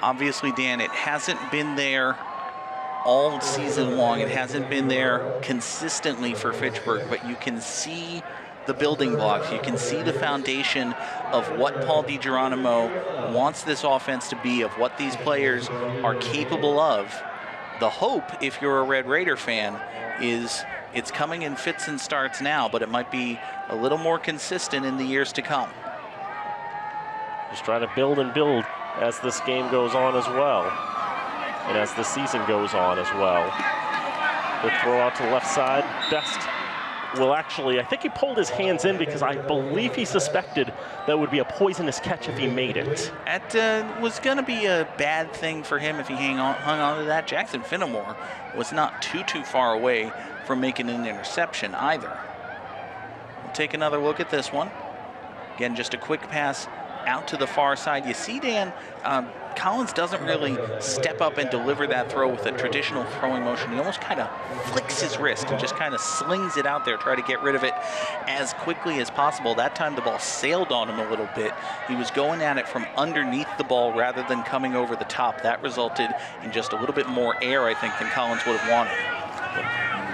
Obviously, Dan, it hasn't been there all season long. It hasn't been there consistently for Fitchburg, but you can see the building blocks. You can see the foundation of what Paul DiGeronimo wants this offense to be, of what these players are capable of. The hope, if you're a Red Raider fan, is it's coming in fits and starts now, but it might be a little more consistent in the years to come. Just trying to build and build as this game goes on as well, and as the season goes on as well. Good throw out to the left side. Best will actually, I think he pulled his hands in because I believe he suspected that would be a poisonous catch if he made it. That was going to be a bad thing for him if he hung on to that. Jackson Finnemore was not too far away from making an interception either. We'll take another look at this one. Again, just a quick pass out to the far side. You see, Dan, Collins doesn't really step up and deliver that throw with a traditional throwing motion. He almost kind of flicks his wrist and just kind of slings it out there, try to get rid of it as quickly as possible. That time the ball sailed on him a little bit. He was going at it from underneath the ball rather than coming over the top. That resulted in just a little bit more air, I think, than Collins would have wanted.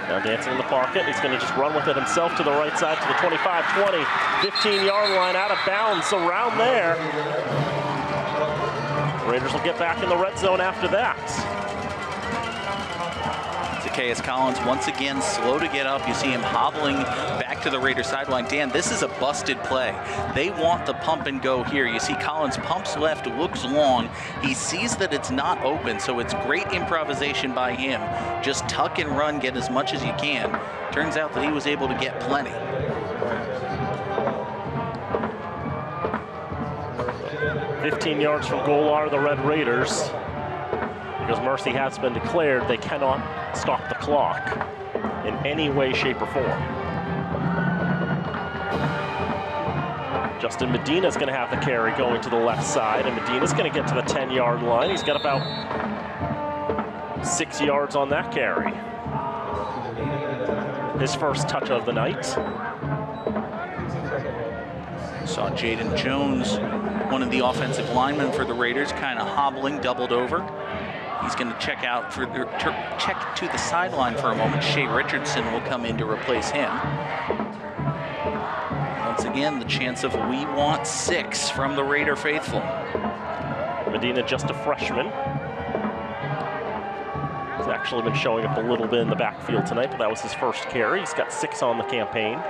Now dancing in the pocket, he's going to just run with it himself to the right side to the 25, 20, 15-yard line, out of bounds around there. Raiders will get back in the red zone after that. Zacchaeus Collins once again slow to get up. You see him hobbling back to the Raider sideline. Dan, this is a busted play. They want the pump and go here. You see Collins pumps left, looks long. He sees that it's not open, so it's great improvisation by him. Just tuck and run, get as much as you can. Turns out that he was able to get plenty. 15 yards from goal are the Red Raiders. Because mercy has been declared, they cannot stop the clock in any way, shape, or form. Justin Medina's going to have the carry going to the left side, and Medina's going to get to the 10-yard line. He's got about 6 yards on that carry. His first touch of the night. Saw Jaden Jones, one of the offensive linemen for the Raiders, kind of hobbling, doubled over. He's going to check out check to the sideline for a moment. Shea Richardson will come in to replace him. Once again, the chance of we want 6 from the Raider faithful. Medina, just a freshman. He's actually been showing up a little bit in the backfield tonight, but that was his first carry. He's got 6 on the campaign.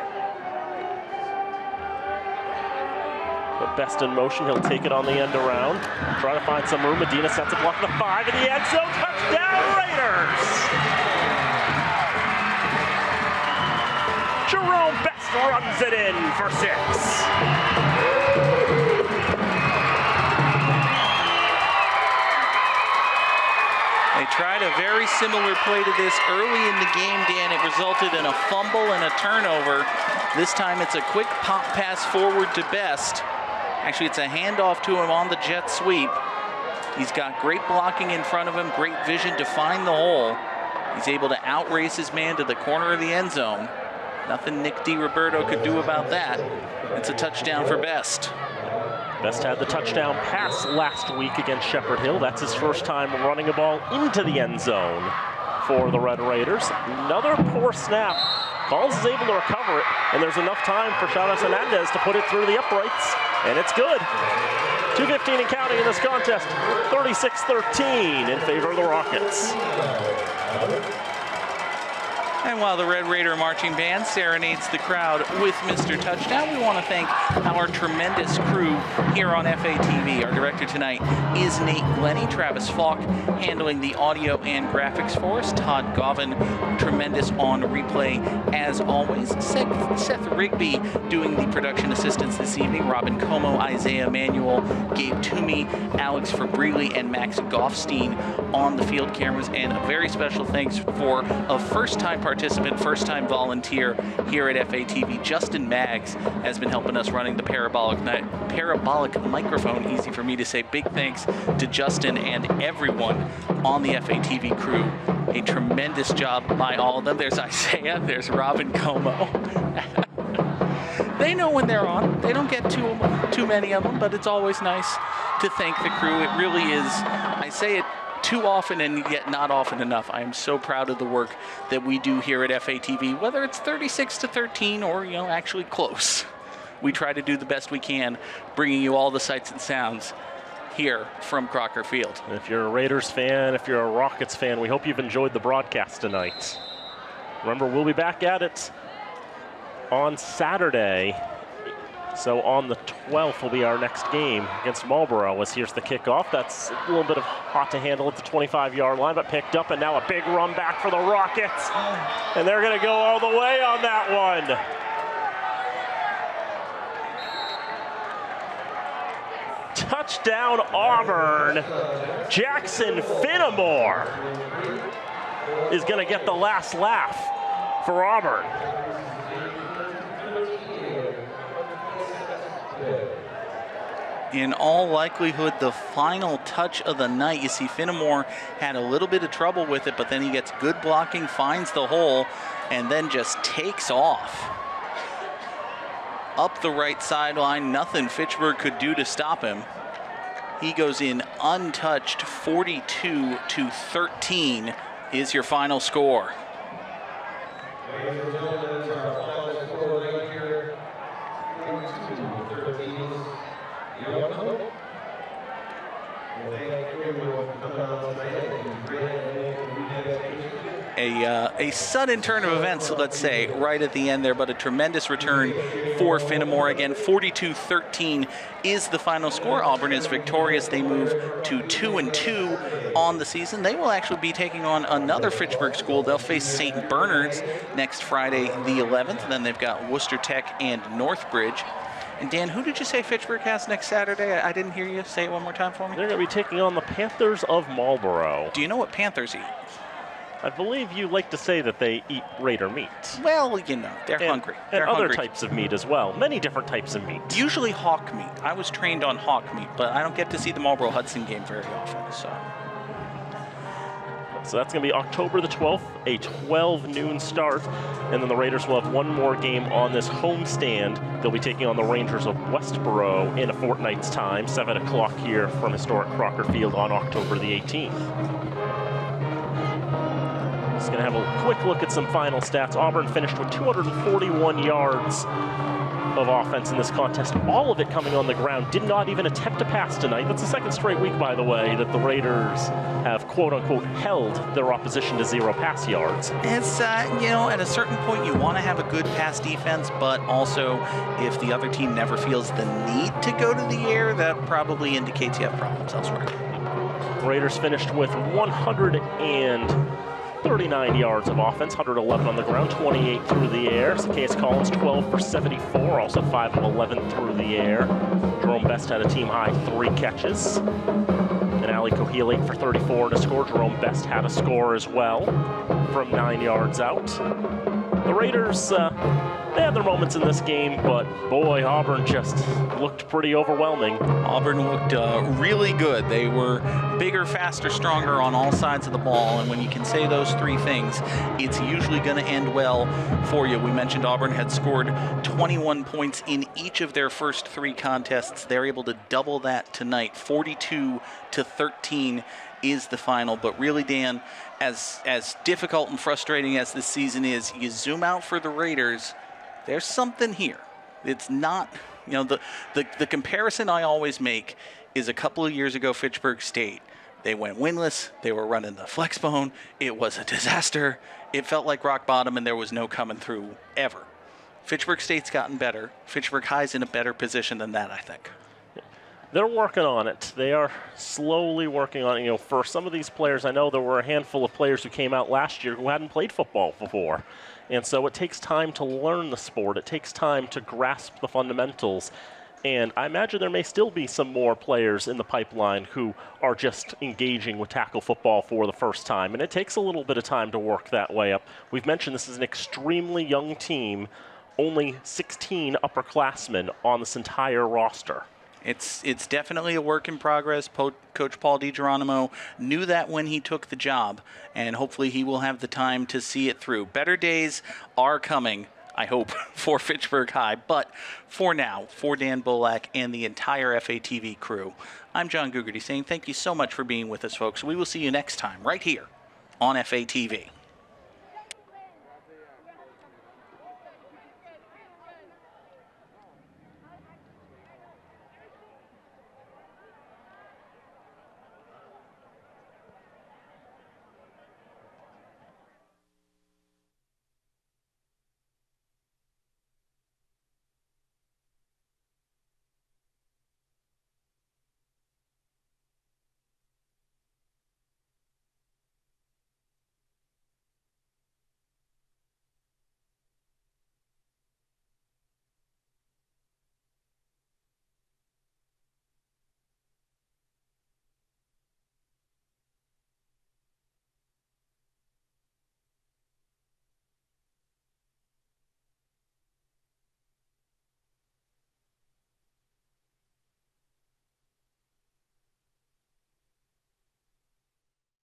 But Best in motion, he'll take it on the end around. Trying to find some room. Medina sets a block to the 5 in the end zone. Touchdown Raiders! Jerome Best runs it in for 6. They tried a very similar play to this early in the game, Dan. It resulted in a fumble and a turnover. This time it's a quick pop pass forward to Best. Actually, it's a handoff to him on the jet sweep. He's got great blocking in front of him, great vision to find the hole. He's able to outrace his man to the corner of the end zone. Nothing Nick DiRoberto could do about that. It's a touchdown for Best. Best had the touchdown pass last week against Shepherd Hill. That's his first time running a ball into the end zone for the Red Raiders. Another poor snap. Collins is able to recover it, and there's enough time for Chavez Hernandez to put it through the uprights, and it's good. 2:15 and counting in this contest, 36-13 in favor of the Rockets. And while the Red Raider Marching Band serenades the crowd with Mr. Touchdown, we want to thank our tremendous crew here on FATV. Our director tonight is Nate Glennie, Travis Falk handling the audio and graphics for us, Todd Govan, tremendous on replay as always, Seth Rigby doing the production assistance this evening, Robin Como, Isaiah Manuel, Gabe Toomey, Alex Fabrile, and Max Goffstein on the field cameras, and a very special thanks for a first-time participant, first-time volunteer here at FATV. Justin Maggs has been helping us running the parabolic microphone. Easy for me to say. Big thanks to Justin and everyone on the FATV crew. A tremendous job by all of them. There's Isaiah, there's Robin Como. They know when they're on. They don't get too many of them, but it's always nice to thank the crew. It really is, I say it too often and yet not often enough. I am so proud of the work that we do here at FATV, whether it's 36-13 or, actually close. We try to do the best we can, bringing you all the sights and sounds here from Crocker Field. If you're a Raiders fan, if you're a Rockets fan, we hope you've enjoyed the broadcast tonight. Remember, we'll be back at it on Saturday. So on the 12th will be our next game against Marlboro, as here's the kickoff. That's a little bit of hot to handle at the 25-yard line, but picked up, and now a big run back for the Rockets. And they're going to go all the way on that one. Touchdown Auburn. Jackson Finnemore is going to get the last laugh for Auburn. In all likelihood, the final touch of the night. You see, Finnemore had a little bit of trouble with it, but then he gets good blocking, finds the hole, and then just takes off. Up the right sideline, nothing Fitchburg could do to stop him. He goes in untouched. 42-13 is your final score. A sudden turn of events, let's say, right at the end there, but a tremendous return for Finnemore. Again, 42-13 is the final score. Auburn is victorious. They move to 2-2 on the season. They will actually be taking on another Fitchburg school. They'll face St. Bernard's next Friday, the 11th. Then they've got Worcester Tech and Northbridge. And Dan, who did you say Fitchburg has next Saturday? I didn't hear you. Say it one more time for me. They're going to be taking on the Panthers of Marlboro. Do you know what Panthers eat? I believe you like to say that they eat Raider meat. Well, they're hungry. They're and other hungry. types of meat as well. Many different types of meat. Usually hawk meat. I was trained on hawk meat, but I don't get to see the Marlboro Hudson game very often. So that's going to be October the 12th, a 12 noon start. And then the Raiders will have one more game on this homestand. They'll be taking on the Rangers of Westboro in a fortnight's time, 7 o'clock here from historic Crocker Field on October the 18th. Just going to have a quick look at some final stats. Auburn finished with 241 yards of offense in this contest, all of it coming on the ground. Did not even attempt a pass tonight. That's the second straight week, by the way, that the Raiders have quote-unquote held their opposition to 0 pass yards. It's, at a certain point you want to have a good pass defense, but also if the other team never feels the need to go to the air, that probably indicates you have problems elsewhere. Raiders finished with 139 yards of offense, 111 on the ground, 28 through the air. Zacchaeus Collins, 12 for 74, also 5 of 11 through the air. Jerome Best had a team-high 3 catches. And Ali Cohiel, 8 for 34 to score. Jerome Best had a score as well from 9 yards out. The Raiders, they had their moments in this game, but boy, Auburn just looked pretty overwhelming. Auburn looked really good. They were bigger, faster, stronger on all sides of the ball, and when you can say those 3 things, it's usually going to end well for you. We mentioned Auburn had scored 21 points in each of their first 3 contests. They're able to double that tonight. 42-13 is the final, but really, Dan, as difficult and frustrating as this season is, you zoom out for the Raiders, there's something here. It's not, the comparison I always make is a couple of years ago, Fitchburg State. They went winless. They were running the flexbone. It was a disaster. It felt like rock bottom, and there was no coming through ever. Fitchburg State's gotten better. Fitchburg High's in a better position than that, I think. They're working on it. They are slowly working on it. For some of these players, I know there were a handful of players who came out last year who hadn't played football before. And so it takes time to learn the sport. It takes time to grasp the fundamentals. And I imagine there may still be some more players in the pipeline who are just engaging with tackle football for the first time. And it takes a little bit of time to work that way up. We've mentioned this is an extremely young team, only 16 upperclassmen on this entire roster. It's definitely a work in progress. Coach Paul DiGeronimo knew that when he took the job, and hopefully he will have the time to see it through. Better days are coming, I hope, for Fitchburg High. But for now, for Dan Bolak and the entire FATV crew, I'm John Gugerty saying thank you so much for being with us, folks. We will see you next time right here on FATV.